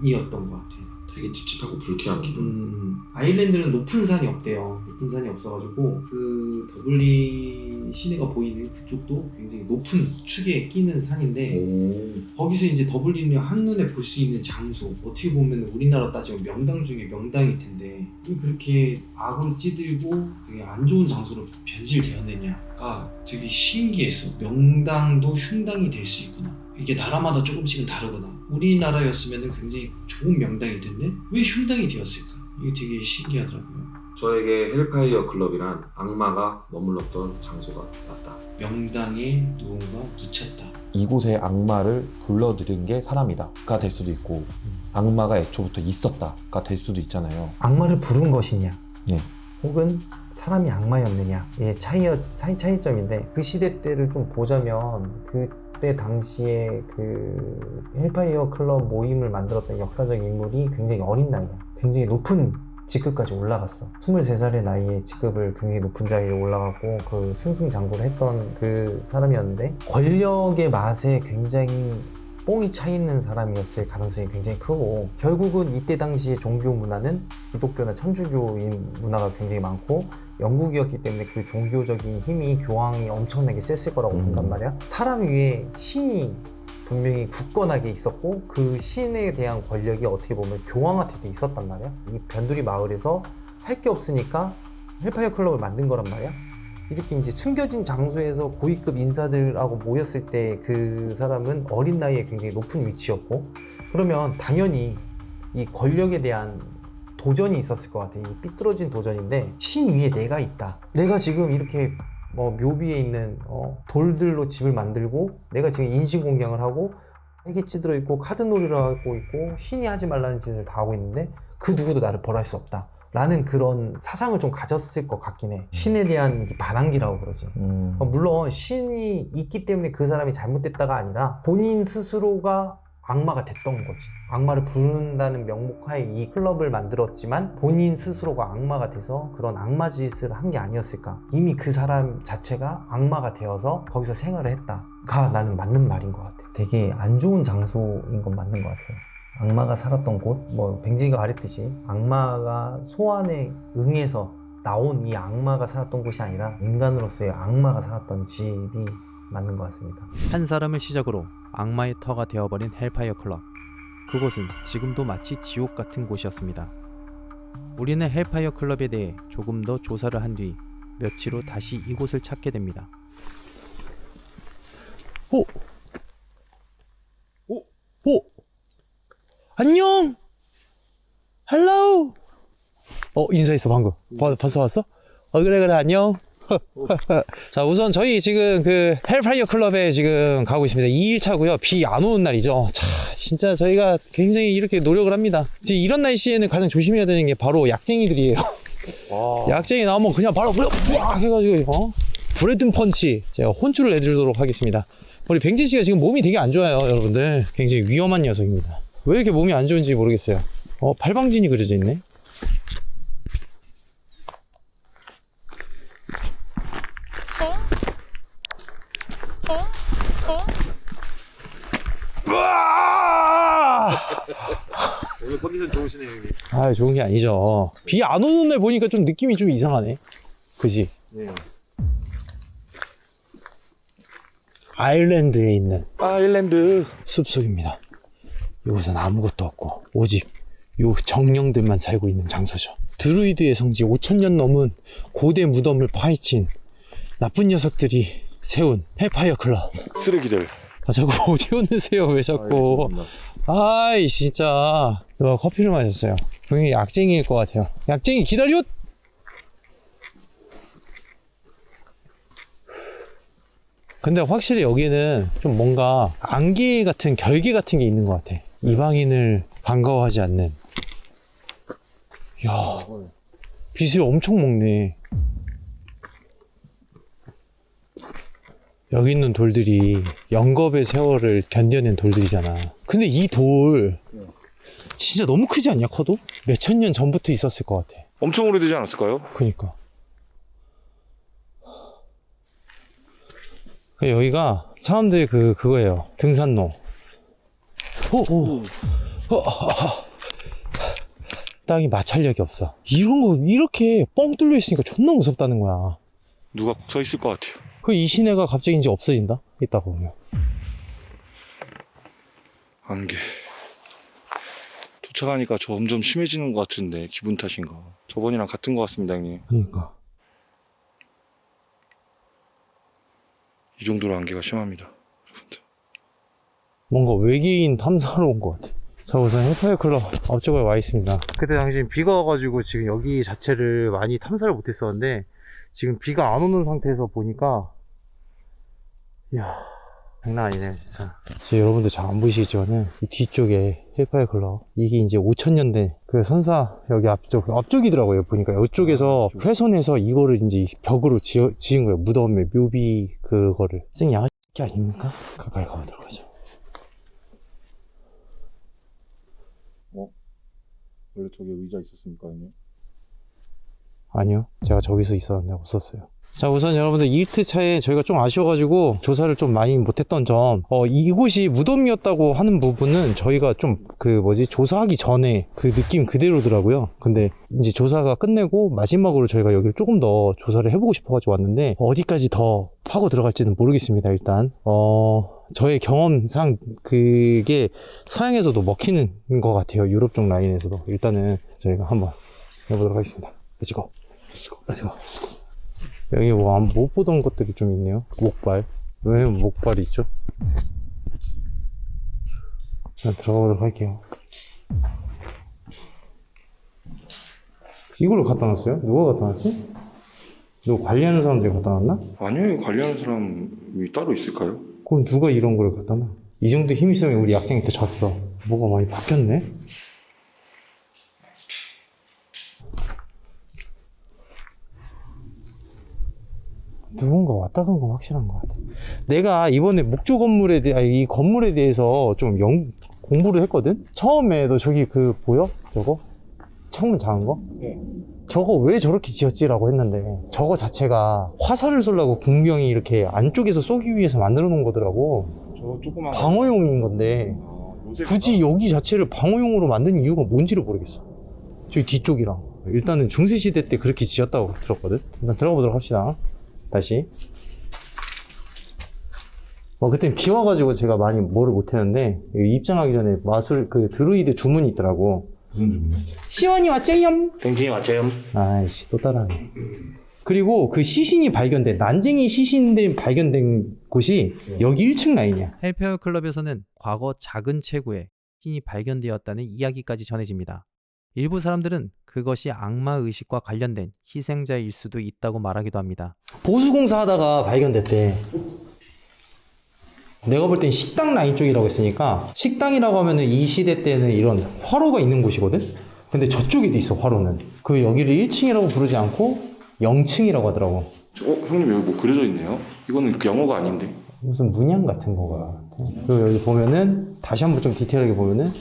느낌이었던 것 같아. 되게 찝찝하고 불쾌한 기분. 아일랜드는 높은 산이 없대요. 높은 산이 없어가지고 그 더블린 시내가 보이는 그쪽도 굉장히 높은 축에 끼는 산인데 거기서 이제 더블린을 한눈에 볼 수 있는 장소, 어떻게 보면 우리나라 따지면 명당 중에 명당일 텐데 왜 그렇게 악으로 찌들고 되게 안 좋은 장소로 변질되었느냐가 되게 신기했어. 명당도 흉당이 될 수 있구나. 이게 나라마다 조금씩은 다르구나. 우리나라였으면 굉장히 좋은 명당일 텐데 왜 흉당이 되었을까? 이게 되게 신기하더라고요. 저에게 헬파이어 클럽이란 악마가 머물렀던 장소가 맞다. 명당에 누군가 묻혔다. 이곳에 악마를 불러들인 게 사람이다가 될 수도 있고 악마가 애초부터 있었다가 될 수도 있잖아요. 악마를 부른 것이냐, 네. 혹은 사람이 악마였느냐의 차이점인데, 그 시대 때를 좀 보자면 그때 당시에 그 헬파이어 클럽 모임을 만들었던 역사적 인물이 굉장히 어린 나이야. 굉장히 높은 직급까지 올라갔어. 23살의 나이에 직급을 굉장히 높은 자리에 올라가고 그 승승장구를 했던 그 사람이었는데, 권력의 맛에 굉장히 뽕이 차 있는 사람이었을 가능성이 굉장히 크고, 결국은 이때 당시의 종교 문화는 기독교나 천주교인 문화가 굉장히 많고 영국이었기 때문에 그 종교적인 힘이, 교황이 엄청나게 셌을 거라고 본단 말이야. 사람 위에 신이 분명히 굳건하게 있었고 그 신에 대한 권력이 어떻게 보면 교황한테도 있었단 말이야. 이 변두리 마을에서 할 게 없으니까 헬파이어 클럽을 만든 거란 말이야. 이렇게 이제 숨겨진 장소에서 고위급 인사들하고 모였을 때 그 사람은 어린 나이에 굉장히 높은 위치였고, 그러면 당연히 이 권력에 대한 도전이 있었을 것 같아. 이 삐뚤어진 도전인데, 신 위에 내가 있다. 내가 지금 이렇게 묘비에 있는 돌들로 집을 만들고, 내가 지금 인신공양을 하고 세게 찌들어 있고 카드놀이를 하고 있고 신이 하지 말라는 짓을 다 하고 있는데 그 누구도 나를 벌할 수 없다 라는 그런 사상을 좀 가졌을 것 같긴 해. 신에 대한 반항기라고 그러지. 물론 신이 있기 때문에 그 사람이 잘못됐다가 아니라 본인 스스로가 악마가 됐던 거지. 악마를 부른다는 명목하에 이 클럽을 만들었지만 본인 스스로가 악마가 돼서 그런 악마 짓을 한 게 아니었을까. 이미 그 사람 자체가 악마가 되어서 거기서 생활을 했다가 나는 맞는 말인 것 같아. 되게 안 좋은 장소인 건 맞는 것 같아요. 악마가 살았던 곳, 뱅지가 말했듯이 악마가 소환에 응해서 나온 이 악마가 살았던 곳이 아니라 인간으로서의 악마가 살았던 집이 맞는 것 같습니다. 한 사람을 시작으로 악마의 터가 되어버린 헬파이어 클럽. 그곳은 지금도 마치 지옥 같은 곳이었습니다. 우리는 헬파이어 클럽에 대해 조금 더 조사를 한 뒤 며칠 후 다시 이곳을 찾게 됩니다. 오! 안녕! 헬로우! 인사했어 방금. 벌써 왔어? 그래 안녕. 자, 우선 저희 지금 그 헬파이어 클럽에 지금 가고 있습니다. 2일차고요. 비 안 오는 날이죠. 자, 진짜 저희가 굉장히 이렇게 노력을 합니다. 지금 이런 날씨에는 가장 조심해야 되는 게 바로 약쟁이들이에요. 약쟁이 나오면 그냥 바로 뿌악 해가지고 브레든 펀치 제가 혼쭐을 내주도록 하겠습니다. 우리 뱅지 씨가 지금 몸이 되게 안 좋아요, 여러분들. 굉장히 위험한 녀석입니다. 왜 이렇게 몸이 안 좋은지 모르겠어요. 발방진이 그려져 있네. 오늘 컨디션 좋으시네요, 형님. 좋은 게 아니죠. 비 안 오는 날 보니까 좀 느낌이 좀 이상하네. 그지? 네. 아일랜드에 있는 아일랜드 숲속입니다. 이곳은 아무것도 없고 오직 요 정령들만 살고 있는 장소죠. 드루이드의 성지 5000년 넘은 고대 무덤을 파헤친 나쁜 녀석들이 세운 헬파이어 클럽. 쓰레기들. 자꾸 어디 오느세요? 왜 자꾸. 아이 진짜. 누가 커피를 마셨어요. 분명히 약쟁이일 것 같아요. 약쟁이 기다려! 근데 확실히 여기는 좀 뭔가 안개 같은 결계 같은 게 있는 것 같아. 이방인을 반가워하지 않는. 이야, 빛을 엄청 먹네. 여기 있는 돌들이 영겁의 세월을 견뎌낸 돌들이잖아. 근데 이 돌 진짜 너무 크지 않냐, 커도? 몇천 년 전부터 있었을 것 같아. 엄청 오래되지 않았을까요? 그니까. 여기가 사람들이 그거예요. 등산로. 땅이 마찰력이 없어. 이런 거 이렇게 뻥 뚫려 있으니까 존나 무섭다는 거야. 누가 서 있을 것 같아요. 그 이 시내가 갑자기 이제 없어진다? 이따가 보면. 안개. 도착하니까 점점 심해지는 것 같은데 기분 탓인가? 저번이랑 같은 것 같습니다, 형님. 그러니까. 이 정도로 안개가 심합니다, 여러분들. 뭔가 외계인 탐사로 온 것 같아. 자, 우선 헬파이어 클럽 앞쪽에 와 있습니다. 그때 당시 비가 와가지고 지금 여기 자체를 많이 탐사를 못했었는데 지금 비가 안 오는 상태에서 보니까 이야, 장난 아니네 진짜. 지금 여러분들 잘 안 보이시겠지만은 이 뒤쪽에 헬파이어 클럽, 이게 이제 5000년대 그 선사 여기 앞쪽이더라고요. 보니까 이쪽에서 훼손해서 이거를 이제 벽으로 지은 거예요. 무덤에 묘비 그거를. 쌩 야가 새끼 아닙니까? 가까이 가보도록 하죠. 원래 저기 의자 있었습니까, 형님? 아니요, 제가 저기서 있었는데 없었어요. 자, 우선 여러분들 2트 차에 저희가 좀 아쉬워가지고 조사를 좀 많이 못했던 점, 이곳이 무덤이었다고 하는 부분은 저희가 좀 조사하기 전에 그 느낌 그대로더라고요. 근데 이제 조사가 끝내고 마지막으로 저희가 여기를 조금 더 조사를 해보고 싶어가지고 왔는데 어디까지 더 파고 들어갈지는 모르겠습니다. 일단 저의 경험상 그게 서양에서도 먹히는 것 같아요. 유럽 쪽 라인에서도. 일단은 저희가 한번 해보도록 하겠습니다. 렛츠고. 여기 뭐 못 보던 것들이 좀 있네요. 목발. 왜 목발이 있죠? 그냥 들어가보도록 할게요. 이걸로 갖다 놨어요? 누가 갖다 놨지? 누가 관리하는 사람들이 갖다 놨나? 아니요, 관리하는 사람이 따로 있을까요? 그럼 누가 이런 걸 갖다 놔? 이 정도 힘 있으면 우리 학생한테 졌어. 뭐가 많이 바뀌었네? 누군가 왔다 간 건 확실한 것 같아. 내가 이번에 목조 건물에 이 건물에 대해서 좀 공부를 했거든? 처음에 너 저기 보여? 저거? 창문 작은 거? 네. 저거 왜 저렇게 지었지라고 했는데 저거 자체가 화살을 쏘려고 궁병이 이렇게 안쪽에서 쏘기 위해서 만들어 놓은 거더라고. 저 조그만 방어용인 건데 굳이 여기 자체를 방어용으로 만든 이유가 뭔지를 모르겠어. 저기 뒤쪽이랑 일단은 중세시대 때 그렇게 지었다고 들었거든. 일단 들어가 보도록 합시다. 다시. 그때 비 와가지고 제가 많이 뭐를 못했는데 입장하기 전에 마술 드루이드 주문이 있더라고. 무슨 주문이요? 시원이 왔죠염. 땡땡이 맞아요. 아이씨, 또 따라하네. 그리고 그 시신이 발견된, 난쟁이 시신이 발견된 곳이 여기 1층 라인이야. 헬페어 클럽에서는 과거 작은 체구에 신이 발견되었다는 이야기까지 전해집니다. 일부 사람들은 그것이 악마 의식과 관련된 희생자일 수도 있다고 말하기도 합니다. 보수공사 하다가 발견됐대. 내가 볼 땐 식당 라인 쪽이라고 했으니까, 식당이라고 하면은 이 시대 때는 이런 화로가 있는 곳이거든? 근데 저쪽에도 있어, 화로는. 그 여기를 1층이라고 부르지 않고 0층이라고 하더라고. 형님 여기 뭐 그려져 있네요? 이거는 영어가 아닌데? 무슨 문양 같은 거가. 그리고 여기 보면은, 다시 한번 좀 디테일하게 보면은,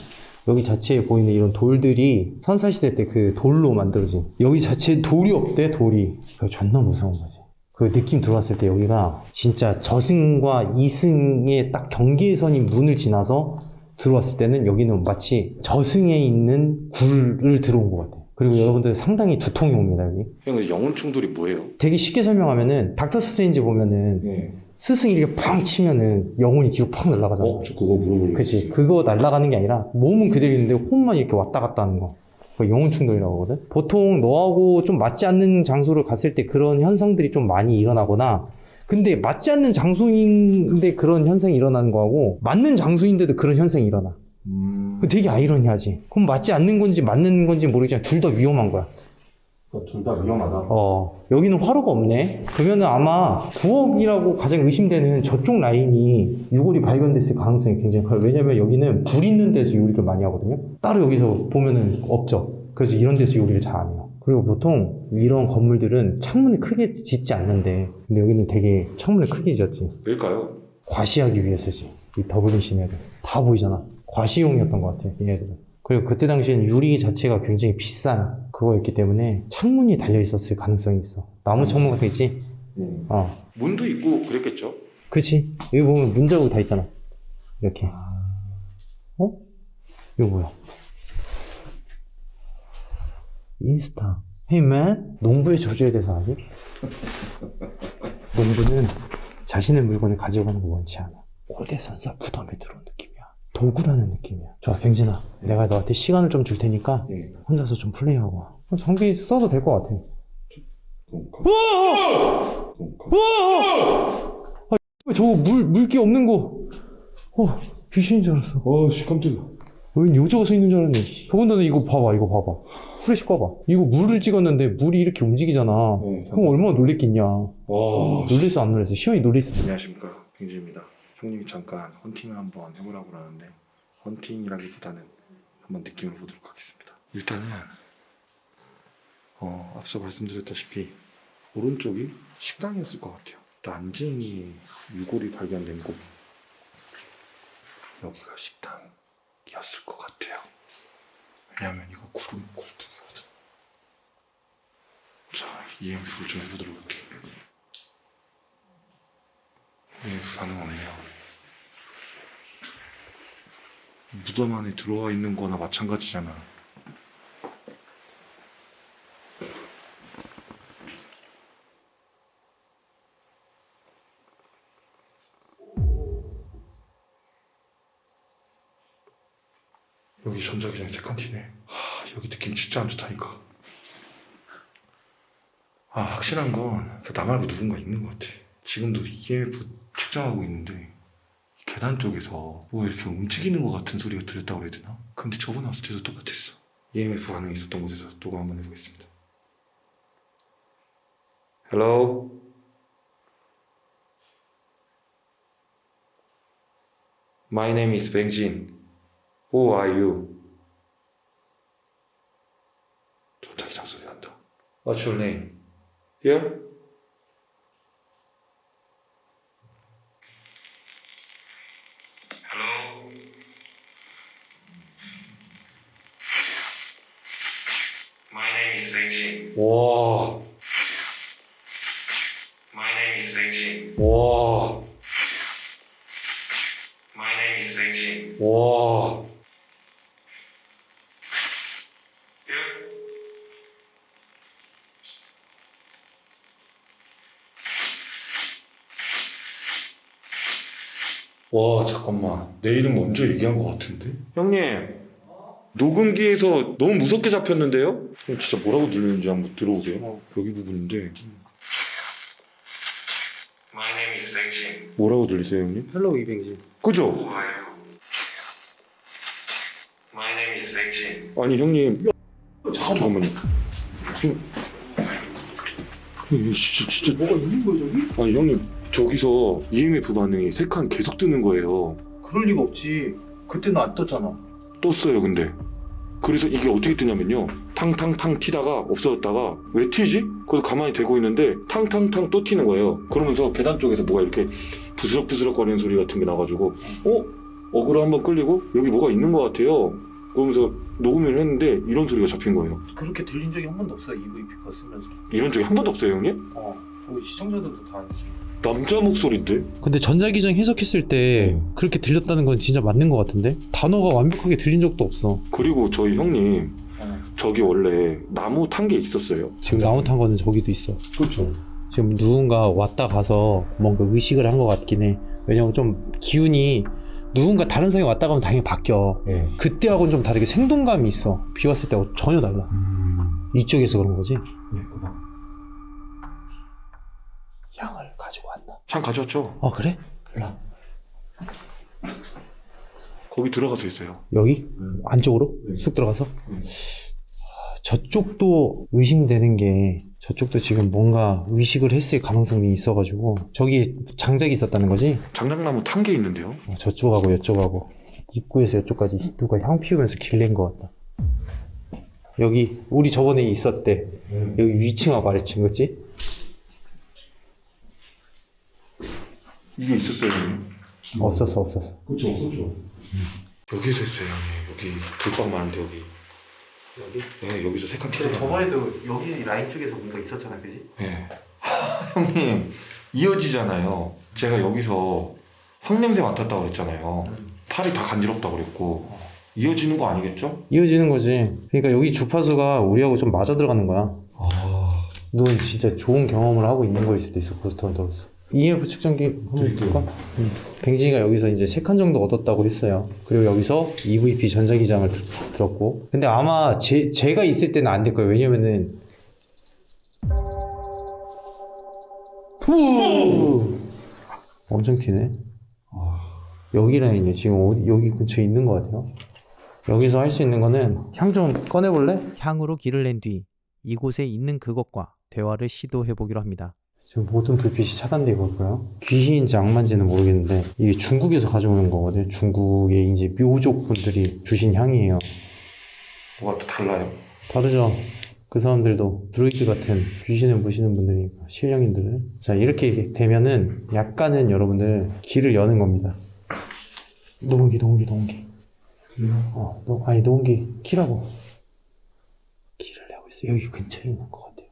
여기 자체에 보이는 이런 돌들이 선사시대 때 그 돌로 만들어진, 여기 자체에 돌이 없대, 돌이. 그거 존나 무서운 거지. 그 느낌 들어왔을 때 여기가 진짜 저승과 이승의 딱 경계선이 문을 지나서 들어왔을 때는 여기는 마치 저승에 있는 굴을 들어온 것 같아. 그리고 여러분들 상당히 두통이 옵니다, 여기. 형, 영혼 충돌이 뭐예요? 되게 쉽게 설명하면은 닥터 스트레인지 보면은 네. 스승이 이렇게 팡 치면은 영혼이 뒤로 팍 날아가잖아. 저 그거 물어보려고. 그치. 그거 날아가는 게 아니라 몸은 그대로 있는데 혼만 이렇게 왔다 갔다 하는 거. 그거 영혼 충돌이라고 하거든. 보통 너하고 좀 맞지 않는 장소를 갔을 때 그런 현상들이 좀 많이 일어나거나, 근데 맞지 않는 장소인데 그런 현상이 일어나는 거하고 맞는 장소인데도 그런 현상이 일어나. 되게 아이러니하지. 그럼 맞지 않는 건지 맞는 건지 모르겠지만 둘 다 위험한 거야. 둘 다 위험하다. 여기는 화로가 없네. 그러면은 아마 부엌이라고 가장 의심되는 저쪽 라인이 유골이 발견됐을 가능성이 굉장히 커요. 왜냐면 여기는 불 있는 데서 요리를 많이 하거든요. 따로 여기서 보면은 없죠. 그래서 이런 데서 요리를 잘 안 해요. 그리고 보통 이런 건물들은 창문을 크게 짓지 않는데, 근데 여기는 되게 창문을 크게 지었지. 왜일까요? 과시하기 위해서지. 이 더블린 시내를 다 보이잖아. 과시용이었던 것 같아, 얘네들은. 그리고 그때 당시엔 유리 자체가 굉장히 비싼 그거였기 때문에 창문이 달려 있었을 가능성이 있어. 나무 창문 같은 거 있지? 문도 있고 그랬겠죠? 그치? 여기 보면 문 자국 다 있잖아. 이렇게. 이거 뭐야? 인스타. Hey man, 농부의 저주에 대해서 아니? 농부는 자신의 물건을 가져가는 거 원치 않아. 고대선사 무덤에 들어온 느낌이야. 도구라는 느낌이야. 좋아, 뱅진아. 내가 너한테 시간을 좀 줄 테니까 혼자서 좀 플레이하고 와. 장비 써도 될 것 같아. 저거 물기 없는 거. 귀신인 줄 알았어. 씨 깜짝이야. 웬 요저가 서 있는 줄 알았네. 더군다나 이거 봐봐, 이거 봐봐. 후레쉬 꺼봐. 이거 물을 찍었는데 물이 이렇게 움직이잖아. 그럼 얼마나 놀랬겠냐. 놀랬어, 안 놀랬어? 시원히 놀랬어. 안녕하십니까, 뱅지입니다. 형님이 잠깐 헌팅을 한번 해보라고 하는데 헌팅이라기보다는 한번 느낌을 보도록 하겠습니다. 일단은 앞서 말씀드렸다시피 오른쪽이 식당이었을 것 같아요. 난쟁이 유골이 발견된 곳, 여기가 식당이었을 것 같아요. 왜냐하면 이거 구름 꼴뚜기거든. 자, EMF를 좀 해보도록 할게요. EMF 반응 없네요. 무덤 안에 들어와 있는 거나 마찬가지잖아. 여기 전자기장 세컨티네. 여기 느낌 진짜 안 좋다니까. 확실한 건 나 말고 누군가 있는 것 같아. 지금도 EMF 측정하고 있는데 이 계단 쪽에서 뭐 이렇게 움직이는 것 같은 소리가 들렸다고 해야 되나? 근데 저번에 왔을 때도 똑같았어. EMF 반응이 있었던 곳에서 녹음 한번 해보겠습니다. Hello? My name is Benjin. Who are you? 전자기장 소리 난다. What's your name? Here? Hello? My name is Benjin. 와. My name is Benjin. 와. My name is Benjin. 와. 와, 잠깐만. 내 이름 먼저 얘기한 것 같은데? 형님, 녹음기에서 너무 무섭게 잡혔는데요? 형 진짜 뭐라고 들리는지 한번 들어보세요. 여기 부분인데. My name is Benjin. 뭐라고 들리세요, 형님? 헬로우 이뱅진. 그죠? Who are you? My name is Benjin. 아니, 형님. 잠깐만요. 진짜 뭐가 있는 거야, 저기? 아니, 형님. 저기서 EMF 반응이 3칸 계속 뜨는 거예요. 그럴 리가 없지. 그때는 안 떴잖아. 떴어요, 근데. 그래서 이게 어떻게 뜨냐면요. 탕탕탕 튀다가 없어졌다가 왜 튀지? 그래서 가만히 대고 있는데 탕탕탕 또 튀는 거예요. 그러면서 계단 쪽에서 뭐가 이렇게 부스럭부스럭 거리는 소리 같은 게 나가지고 어그로 한번 끌리고 여기 뭐가 있는 것 같아요. 그러면서 녹음을 했는데 이런 소리가 잡힌 거예요. 그렇게 들린 적이 한 번도 없어, EVP 거 쓰면서. 이런 적이 한 번도 없어요, 형님? 우리 시청자들도 다 알지. 남자 목소리인데? 근데 전자기장 해석했을 때 그렇게 들렸다는 건 진짜 맞는 것 같은데? 단어가 완벽하게 들린 적도 없어. 그리고 저희 형님 저기 원래 나무 탄 게 있었어요. 지금 나무 탄 거는 저기도 있어. 그렇죠. 지금 누군가 왔다 가서 뭔가 의식을 한 것 같긴 해. 왜냐면 좀 기운이 누군가 다른 사람이 왔다 가면 당연히 바뀌어. 그때하고는 좀 다르게 생동감이 있어. 비 왔을 때하고 전혀 달라. 이쪽에서 그런 거지. 향을 가지고 왔나? 향 가져왔죠? 그래? 일로 거기 들어가서 있어요. 여기? 안쪽으로? 쑥 들어가서? 저쪽도 의심되는 게 저쪽도 지금 뭔가 의식을 했을 가능성이 있어가지고 저기 장작이 있었다는 거지? 장작나무 탄 게 있는데요? 저쪽하고 이쪽하고 입구에서 이쪽까지 누가 향 피우면서 길낸 것 같다. 여기 우리 저번에 있었대. 여기 위층하고 아래층, 그치? 이게 있었어요, 형님? 없었어. 그쵸, 없었죠. 여기서 했어요, 형님. 여기 돌방 많은데, 여기. 여기? 네, 여기서 3칸 튀어나와. 저번에도 여기 라인 쪽에서 뭔가 있었잖아, 그지? 네. 형님, 이어지잖아요. 제가 여기서 황냄새 맡았다고 그랬잖아요. 팔이 다 간지럽다고 그랬고. 이어지는 거 아니겠죠? 이어지는 거지. 그러니까 여기 주파수가 우리하고 좀 맞아 들어가는 거야. 넌 진짜 좋은 경험을 하고 있는 거일 수도 있어, 고스트 헌터로서. EMF 측정기 한번 볼까? 뱅진이가 여기서 이제 3칸 정도 얻었다고 했어요. 그리고 여기서 EVP 전자기장을 들었고. 근데 아마 제가 있을 때는 안 될 거예요. 왜냐면은 후! 엄청 튀네. 여기 라인이요. 지금 여기 근처에 있는 것 같아요. 여기서 할 수 있는 거는 향 좀 꺼내볼래? 향으로 길을 낸 뒤 이곳에 있는 그것과 대화를 시도해보기로 합니다. 지금 모든 불빛이 차단되고 있고요. 귀신인지 악마인지는 모르겠는데 이게 중국에서 가져오는 거거든요. 중국의 이제 묘족 분들이 주신 향이에요. 뭐가 또 달라요? 다르죠. 그 사람들도 드루이드 같은 귀신을 모시는 분들이니까 신령인들을. 자, 이렇게 되면은 약간은 여러분들 길을 여는 겁니다. 노은기. 아니 노은기 키라고. 길을 내고 있어. 여기 근처에 있는 것 같아요.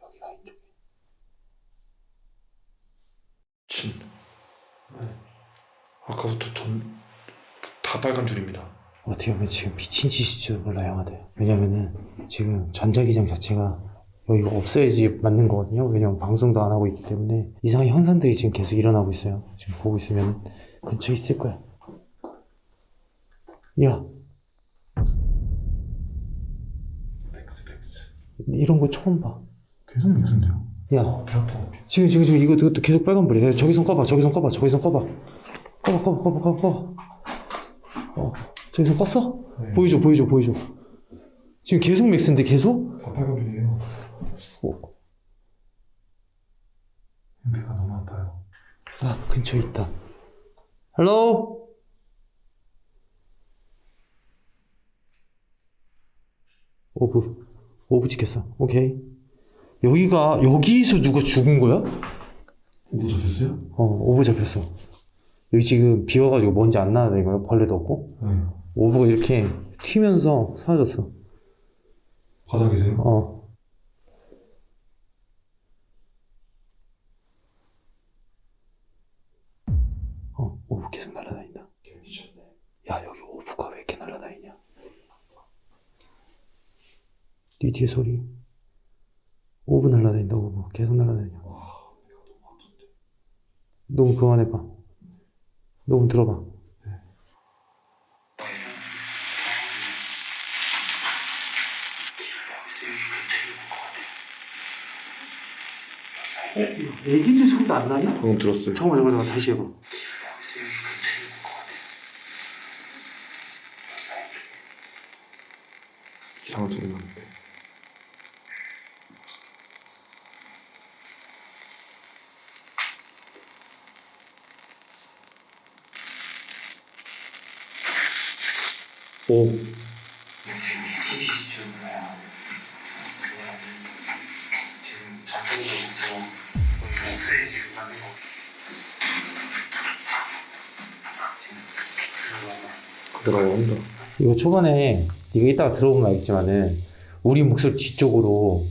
여기 라인 쪽에. 진. 아까부터 다 빨간 줄입니다. 어떻게 보면 지금 미친 짓일지도 몰라요, 형아들. 왜냐면은 지금 전자기장 자체가 여기가 없어야지 맞는 거거든요. 왜냐면 방송도 안 하고 있기 때문에 이상한 현상들이 지금 계속 일어나고 있어요. 지금 보고 있으면 근처에 있을 거야. 야, 엑스. 이런 거 처음 봐. 계속 믹스인데요? 야, 배 아파. 지금 이거 계속 빨간불이야. 저기 손 꺼봐. 저기 손 꺼봐. 꺼봐. 저기 손 껐어? 네. 보여줘. 지금 계속 맥스인데 계속? 다 빨간 줄이에요. 어. 배가 너무 아파요. 아, 근처에 있다. 헬로? 오브 찍혔어. 오케이. 여기서 누가 죽은 거야? 오브 잡혔어요? 오브 잡혔어. 여기 지금 비워가지고 먼지 안 나는 거야. 벌레도 없고. 네. 오브가 이렇게 튀면서 사라졌어. 바닥이세요? 오브 계속 날아다닌다. 미쳤네. 야, 여기 오브가 왜 이렇게 날아다니냐? 네 뒤에 소리. 오브 날아다닌다. 오브 계속 날아다니냐. 녹음 그만해봐. 녹음 들어봐. 애기들 소리도 안 나냐? 방금 들었어요. 잠깐만 다시 해봐. 이상한 소리 나는데. 오. 그대로 한다. 이거 초반에 네가 이따가 들어보면 알겠지만은 우리 목소리 뒤쪽으로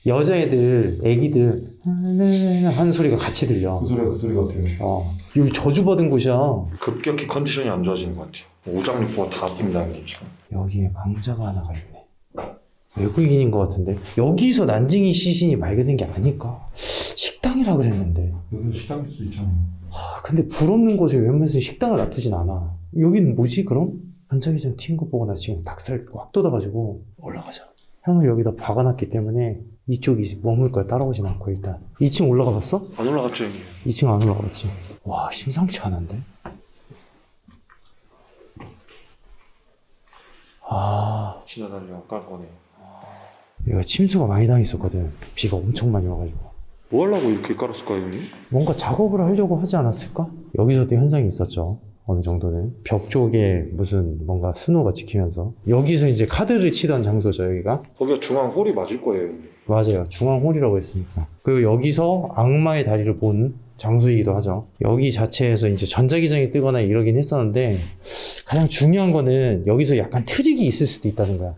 여자애들, 애기들 하는 소리가 같이 들려. 그 소리 같아요. 여기 저주받은 곳이야. 급격히 컨디션이 안 좋아지는 것 같아요. 오장육부가 다 아픕니다, 지금. 여기에 망자가 하나가 있네. 외국인인 것 같은데. 여기서 난징이 시신이 발견된 게 아닐까? 식당이라 그랬는데. 여기도 식당일 수도 있잖아요. 근데 불 없는 곳에 웬만해서 식당을 놔두진 않아. 여기는 뭐지 그럼? 반짝이장 튄 거 보고 나 지금 닭살 확 돋아가지고 올라가자. 향을 여기다 박아놨기 때문에 이쪽이 머물 거야. 따라오진 않고 일단 2층 올라가 봤어? 안 올라갔죠, 형님? 2층 안 올라가봤지. 와, 심상치 않은데? 지나다니면 깐 거네. 여기가 침수가 많이 당했었거든. 비가 엄청 많이 와가지고. 뭐 하려고 이렇게 깔았을까요, 형님? 뭔가 작업을 하려고 하지 않았을까? 여기서도 현상이 있었죠. 어느 정도는. 벽 쪽에 무슨 뭔가 스노우가 지키면서. 여기서 이제 카드를 치던 장소죠, 여기가. 거기가 중앙 홀이 맞을 거예요, 형님. 맞아요. 중앙홀이라고 했으니까. 그리고 여기서 악마의 다리를 본 장소이기도 하죠. 여기 자체에서 이제 전자기장이 뜨거나 이러긴 했었는데 가장 중요한 거는 여기서 약간 트릭이 있을 수도 있다는 거야.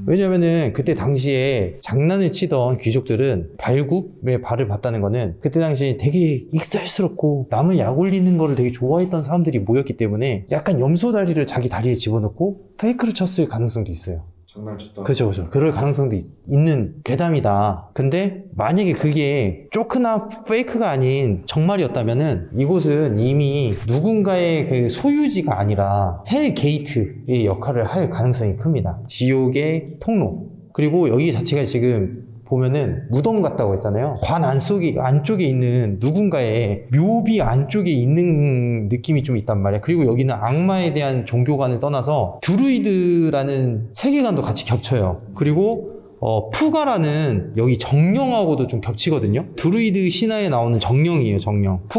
왜냐면은 그때 당시에 장난을 치던 귀족들은 발굽에 발을 봤다는 거는 그때 당시에 되게 익살스럽고 남을 약 올리는 거를 되게 좋아했던 사람들이 모였기 때문에 약간 염소 다리를 자기 다리에 집어넣고 페이크를 쳤을 가능성도 있어요. 장난쳤다. 그죠. 그럴 가능성도 있는 괴담이다. 근데 만약에 그게 조크나 페이크가 아닌 정말이었다면은 이곳은 이미 누군가의 그 소유지가 아니라 헬 게이트의 역할을 할 가능성이 큽니다. 지옥의 통로. 그리고 여기 자체가 지금 보면은 무덤 같다고 했잖아요. 관 안쪽에 있는 누군가의 묘비 안쪽에 있는 느낌이 좀 있단 말이야. 그리고 여기는 악마에 대한 종교관을 떠나서 드루이드라는 세계관도 같이 겹쳐요. 그리고 푸가라는 여기 정령하고도 좀 겹치거든요. 드루이드 신화에 나오는 정령이에요. 정령.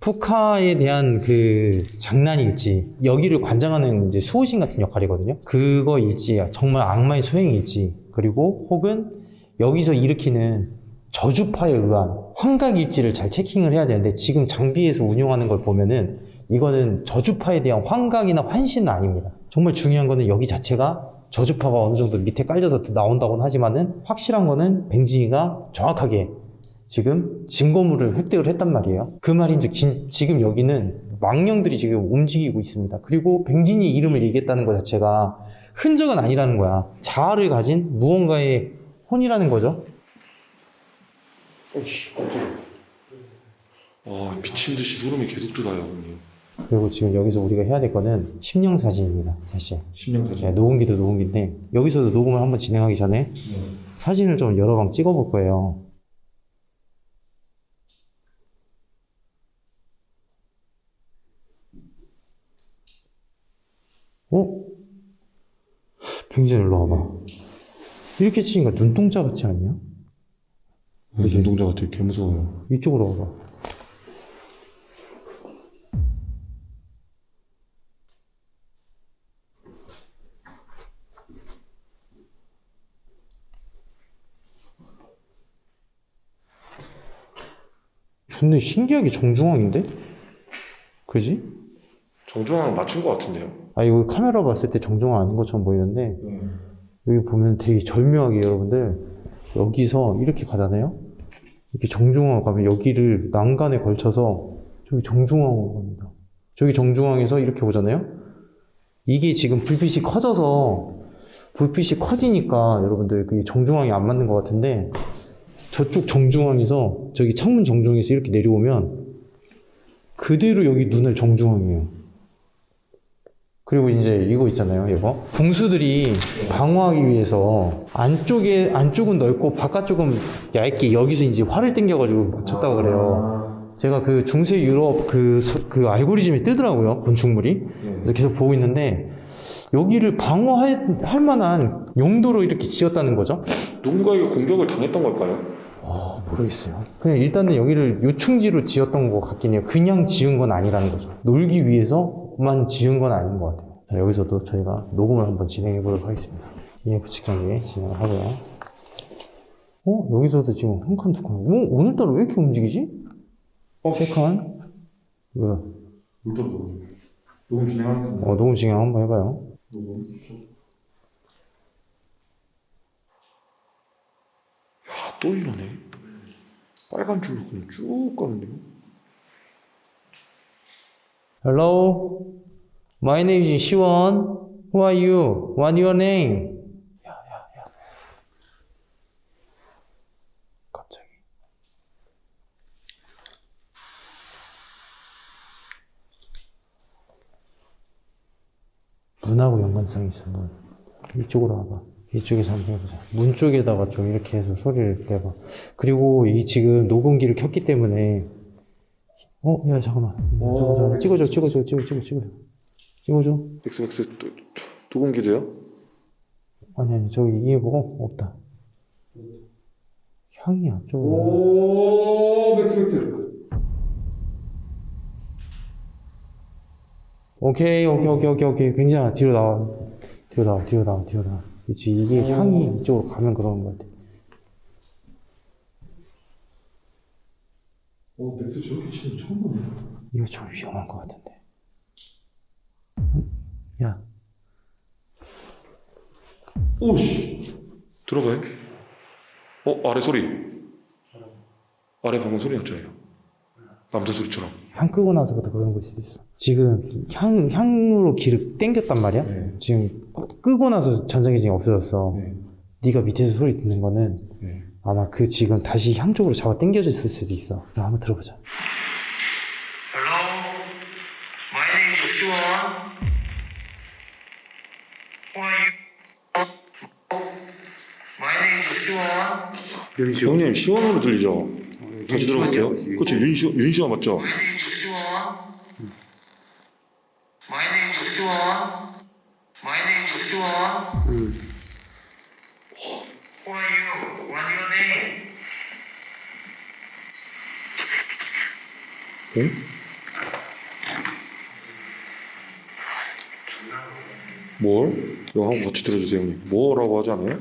푸카에 대한 그 장난이 있지. 여기를 관장하는 이제 수호신 같은 역할이거든요. 그거 있지. 정말 악마의 소행이 있지. 그리고 혹은 여기서 일으키는 저주파에 의한 환각일지를 잘 체킹을 해야 되는데 지금 장비에서 운용하는 걸 보면은 이거는 저주파에 대한 환각이나 환신은 아닙니다. 정말 중요한 거는 여기 자체가 저주파가 어느 정도 밑에 깔려서 나온다고는 하지만은 확실한 거는 뱅진이가 정확하게 지금 증거물을 획득을 했단 말이에요. 그 말인즉 지금 여기는 망령들이 지금 움직이고 있습니다. 그리고 뱅진이 이름을 얘기했다는 것 자체가 흔적은 아니라는 거야. 자아를 가진 무언가의 혼이라는 거죠. 어이씨, 깜짝이야. 와, 미친 듯이 소름이 계속 돋아요, 형님. 그리고 지금 여기서 우리가 해야 될 거는 심령사진입니다, 사실. 심령사진. 네, 녹음기도 녹음기인데 여기서도 녹음을 한번 진행하기 전에 사진을 좀 여러 방 찍어볼 거예요. 뱅진 일로 와봐. 이렇게 치니까 눈동자 같지 않냐? 눈동자가 되게 개무서워요. 이쪽으로 와봐. 존나 신기하게 정중앙인데? 그지? 정중앙 맞춘 것 같은데요? 아, 이거 카메라 봤을 때 정중앙 아닌 것처럼 보이는데 여기 보면 되게 절묘하게 여러분들 여기서 이렇게 가잖아요? 이렇게 정중앙 가면 여기를 난간에 걸쳐서 저기 정중앙으로 갑니다. 저기 정중앙에서 이렇게 오잖아요? 이게 지금 불빛이 커져서 불빛이 커지니까 여러분들 그게 정중앙이 안 맞는 것 같은데 저쪽 정중앙에서 저기 창문 정중앙에서 이렇게 내려오면 그대로 여기 눈을 정중앙이에요. 그리고 이제 이거 있잖아요, 이거. 궁수들이 방어하기 위해서 안쪽은 넓고 바깥쪽은 얇게 여기서 이제 활을 당겨가지고 맞췄다고 그래요. 제가 그 중세 유럽 그 알고리즘이 뜨더라고요, 건축물이. 그래서 계속 보고 있는데 여기를 방어할 만한 용도로 이렇게 지었다는 거죠. 누군가에게 공격을 당했던 걸까요? 모르겠어요. 그냥 일단은 여기를 요충지로 지었던 것 같긴 해요. 그냥 지은 건 아니라는 거죠. 놀기 위해서만 지은 건 아닌 것 같아요. 자, 여기서도 저희가 녹음을 한번 진행해 보도록 하겠습니다. EF 측정기 진행을 하고요. 여기서도 지금 한 칸, 두 칸. 오늘따라 왜 이렇게 움직이지? 세 칸. 뭐야? 물 떨어져가지고. 녹음 진행하겠습니다. 녹음 진행 한번 해봐요. 녹음. 야, 또 이러네. 빨간 줄로 그냥 쭉 가는데요. Hello, my name is 시원. Who are you? What your name? 야. 갑자기. 문하고 연관성이 있어, 문. 이쪽으로 와봐. 이쪽에서 한번 해보자. 문 쪽에다가 좀 이렇게 해서 소리를 내봐. 그리고 이 지금 녹음기를 켰기 때문에 야, 잠깐만. 잠깐만. 찍어줘. 맥스 녹음기도요? 아니, 저기 이해보고 없다. 향이야, 좀. 오, 맥스. 오케이. 뱅진아, 뒤로 나와. 그치, 이게 향이 이쪽으로 가면 그러는 것 같아. 맥스 저렇게 치는 처음 보네. 이거 좀 위험한 것 같은데. 야. 오씨. 들어봐요. 아래 소리. 아래 방금 소리 났잖아요. 남자 소리처럼. 향 끄고 나서부터 그런 걸 수도 있어. 지금 향으로 길을 땡겼단 말이야. 네. 지금 끄고 나서 전자기장이 없어졌어. 네. 네가 밑에서 소리 듣는 거는 네. 아마 그 지금 다시 향 쪽으로 잡아 당겨졌을 수도 있어. 그럼 한번 들어보자. Hello, my name is Sean. Who are you? My name is Sean. 형님 시원으로 들리죠? 다시 들어볼게요. 그렇죠. 윤시원 맞죠? My name is Sean. My name is Sean. My name is Sean. Who are you? What's your name? 뭘? 이거 한번 같이 들어주세요 형님. 뭐라고 하지 않아요?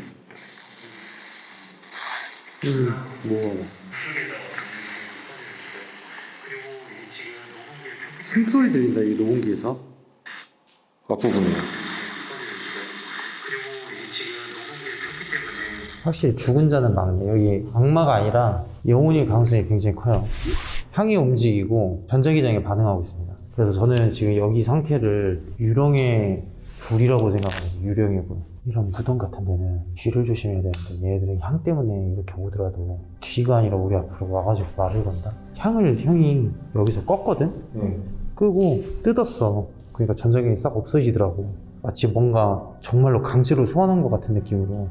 숨소리 들린다, 이 녹음기에서. 앞부분이요. 확실히 죽은 자는 막네. 여기 악마가 아니라 영혼의 가능성이 굉장히 커요. 향이 움직이고 전자기장에 반응하고 있습니다. 그래서 저는 지금 여기 상태를 유령의 불이라고 생각합니다. 유령의 불. 이런 무덤 같은 데는 뒤를 조심해야 되는데 얘네들은 향 때문에 이렇게 오더라도 뒤가 아니라 우리 앞으로 와가지고 말을 건다. 향을 형이 여기서 껐거든? 끄고 뜯었어. 그러니까 전자기장이 싹 없어지더라고. 마치 뭔가 정말로 강제로 소환한 것 같은 느낌으로.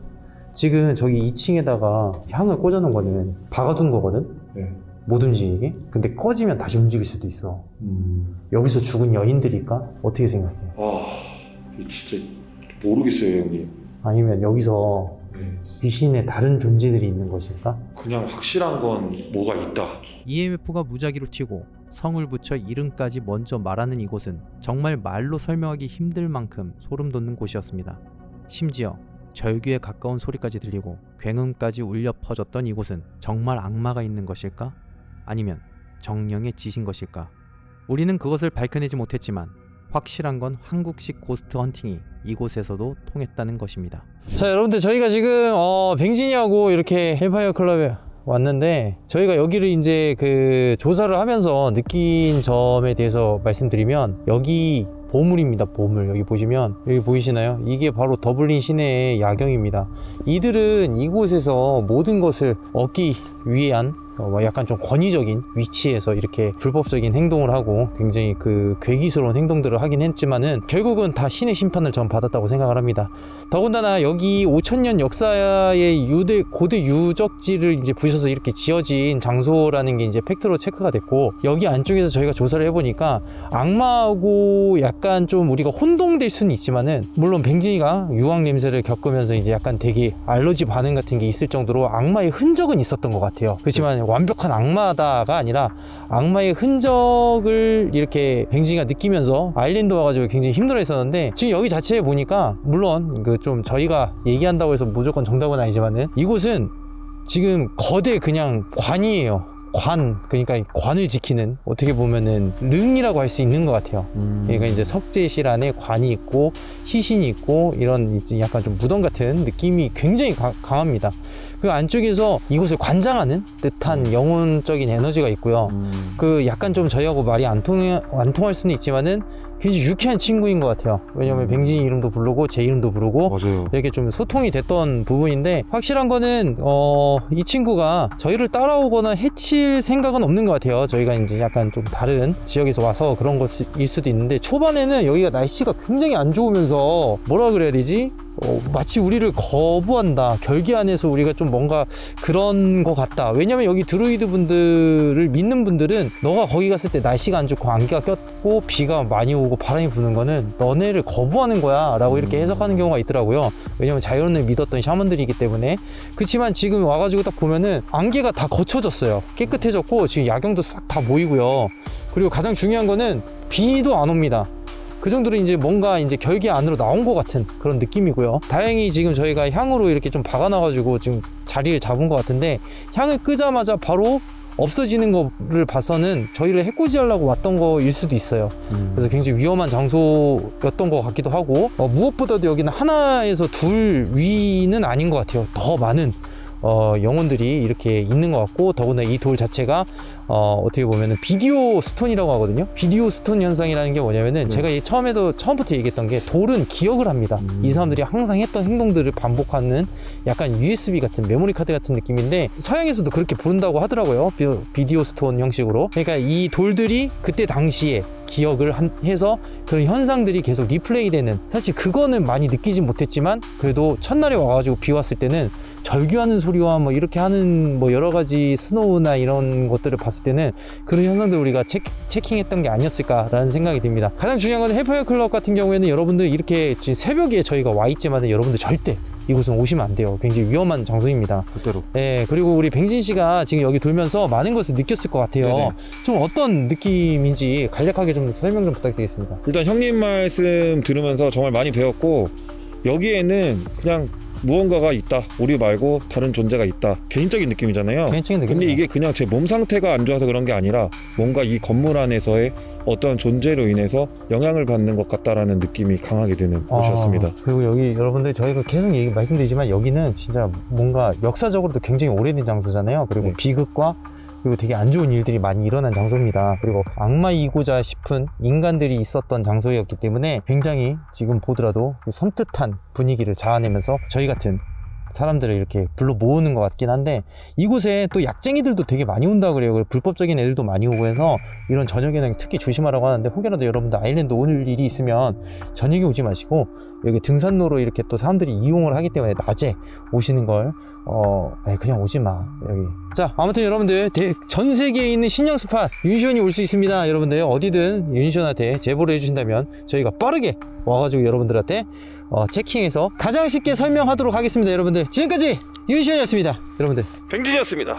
지금 저기 2층에다가 향을 꽂아놓은 거는 박아둔 거거든? 네. 못 움직이게? 근데 꺼지면 다시 움직일 수도 있어. 여기서 죽은 여인들일까? 어떻게 생각해? 아, 이거 진짜 모르겠어요 형님. 아니면 여기서 네. 귀신의 다른 존재들이 있는 것일까? 그냥 확실한 건 뭐가 있다. EMF가 무작위로 튀고 성을 붙여 이름까지 먼저 말하는 이곳은 정말 말로 설명하기 힘들 만큼 소름 돋는 곳이었습니다. 심지어 절규에 가까운 소리까지 들리고 굉음까지 울려 퍼졌던 이곳은 정말 악마가 있는 것일까? 아니면 정령의 짓인 것일까? 우리는 그것을 밝혀내지 못했지만 확실한 건 한국식 고스트 헌팅이 이곳에서도 통했다는 것입니다. 자, 여러분들 저희가 지금 뱅진이하고 이렇게 헬파이어 클럽에 왔는데 저희가 여기를 이제 그 조사를 하면서 느낀 점에 대해서 말씀드리면 여기 보물입니다. 보물. 여기 보시면 여기 보이시나요? 이게 바로 더블린 시내의 야경입니다. 이들은 이곳에서 모든 것을 얻기 위한 약간 좀 권위적인 위치에서 이렇게 불법적인 행동을 하고 굉장히 그 괴기스러운 행동들을 하긴 했지만은 결국은 다 신의 심판을 전 받았다고 생각을 합니다. 더군다나 여기 5000년 역사의 고대 유적지를 이제 부셔서 이렇게 지어진 장소라는 게 이제 팩트로 체크가 됐고 여기 안쪽에서 저희가 조사를 해보니까 악마하고 약간 좀 우리가 혼동될 수는 있지만은 물론 뱅진이가 유황 냄새를 겪으면서 이제 약간 되게 알러지 반응 같은 게 있을 정도로 악마의 흔적은 있었던 것 같아요. 그렇지만 완벽한 악마다가 아니라 악마의 흔적을 이렇게 뱅진이가 느끼면서 아일랜드 와가지고 굉장히 힘들어 했었는데 지금 여기 자체에 보니까 물론 그 좀 저희가 얘기한다고 해서 무조건 정답은 아니지만은 이곳은 지금 거대 그냥 관이에요. 그러니까 관을 지키는 어떻게 보면은 릉이라고 할 수 있는 것 같아요. 그러니까 이제 석재실 안에 관이 있고 희신이 있고 이런 이제 약간 좀 무덤 같은 느낌이 굉장히 강합니다. 그 안쪽에서 이곳을 관장하는 듯한 영혼적인 에너지가 있고요. 그 약간 좀 저희하고 말이 안 통할 수는 있지만은 굉장히 유쾌한 친구인 것 같아요. 왜냐면 뱅진이 이름도 부르고 제 이름도 부르고 맞아요. 이렇게 좀 소통이 됐던 부분인데 확실한 거는 이 친구가 저희를 따라오거나 해칠 생각은 없는 것 같아요. 저희가 이제 약간 좀 다른 지역에서 와서 그런 것일 수도 있는데 초반에는 여기가 날씨가 굉장히 안 좋으면서 뭐라 그래야 되지? 마치 우리를 거부한다. 결계 안에서 우리가 좀 뭔가 그런 것 같다. 왜냐면 여기 드루이드 분들을 믿는 분들은 너가 거기 갔을 때 날씨가 안 좋고 안개가 꼈고 비가 많이 오고 바람이 부는 거는 너네를 거부하는 거야 라고 이렇게 해석하는 경우가 있더라고요. 왜냐면 자연을 믿었던 샤먼들이기 때문에. 그렇지만 지금 와가지고 딱 보면은 안개가 다 거쳐졌어요. 깨끗해졌고 지금 야경도 싹 다 보이고요. 그리고 가장 중요한 거는 비도 안 옵니다. 그 정도로 이제 뭔가 이제 결계 안으로 나온 것 같은 그런 느낌이고요. 다행히 지금 저희가 향으로 이렇게 좀 박아놔가지고 지금 자리를 잡은 것 같은데 향을 끄자마자 바로 없어지는 거를 봐서는 저희를 해코지하려고 왔던 거일 수도 있어요. 그래서 굉장히 위험한 장소였던 것 같기도 하고 무엇보다도 여기는 하나에서 둘 위는 아닌 것 같아요. 더 많은 영혼들이 이렇게 있는 것 같고 더군다나 이 돌 자체가 어떻게 보면은 비디오 스톤이라고 하거든요. 비디오 스톤 현상이라는 게 뭐냐면은 제가 처음부터 얘기했던 게 돌은 기억을 합니다. 이 사람들이 항상 했던 행동들을 반복하는 약간 USB 같은 메모리 카드 같은 느낌인데 서양에서도 그렇게 부른다고 하더라고요. 비디오 스톤 형식으로. 그러니까 이 돌들이 그때 당시에 기억을 해서 그런 현상들이 계속 리플레이 되는, 사실 그거는 많이 느끼진 못했지만 그래도 첫날에 와가지고 비 왔을 때는 절규하는 소리와 뭐 이렇게 하는 뭐 여러 가지 스노우나 이런 것들을 봤을 때는 그런 현상들 우리가 체킹했던 게 아니었을까라는 생각이 듭니다. 가장 중요한 건 헬파이어 클럽 같은 경우에는 여러분들 이렇게 지금 새벽에 저희가 와 있지만 여러분들 절대 이곳은 오시면 안 돼요. 굉장히 위험한 장소입니다. 그대로. 네, 그리고 우리 뱅진 씨가 지금 여기 돌면서 많은 것을 느꼈을 것 같아요. 네네. 좀 어떤 느낌인지 간략하게 좀 설명 좀 부탁드리겠습니다. 일단 형님 말씀 들으면서 정말 많이 배웠고, 여기에는 그냥 무언가가 있다, 우리 말고 다른 존재가 있다, 개인적인 느낌이잖아요. 개인적인 느낌. 근데 이게 그냥 제 몸 상태가 안 좋아서 그런 게 아니라 뭔가 이 건물 안에서의 어떤 존재로 인해서 영향을 받는 것 같다라는 느낌이 강하게 드는 곳이었습니다. 그리고 여기 여러분들 저희가 계속 말씀드리지만 여기는 진짜 뭔가 역사적으로도 굉장히 오래된 장소잖아요. 그리고 네. 비극과 그리고 되게 안 좋은 일들이 많이 일어난 장소입니다. 그리고 악마이고자 싶은 인간들이 있었던 장소였기 때문에 굉장히 지금 보더라도 섬뜩한 분위기를 자아내면서 저희 같은 사람들을 이렇게 불러 모으는 것 같긴 한데, 이곳에 또 약쟁이들도 되게 많이 온다고 그래요. 그리고 불법적인 애들도 많이 오고 해서 이런 저녁에는 특히 조심하라고 하는데, 혹여라도 여러분들 아일랜드 오늘 일이 있으면 저녁에 오지 마시고 여기 등산로로 이렇게 또 사람들이 이용을 하기 때문에 낮에 오시는 걸 그냥 오지 마 여기. 자, 아무튼 여러분들 전 세계에 있는 신령 스팟 윤시원이 올 수 있습니다. 여러분들 어디든 윤시원한테 제보를 해주신다면 저희가 빠르게 와가지고 여러분들한테 체킹해서 가장 쉽게 설명하도록 하겠습니다. 여러분들 지금까지 윤시원이었습니다. 여러분들 뱅진이었습니다.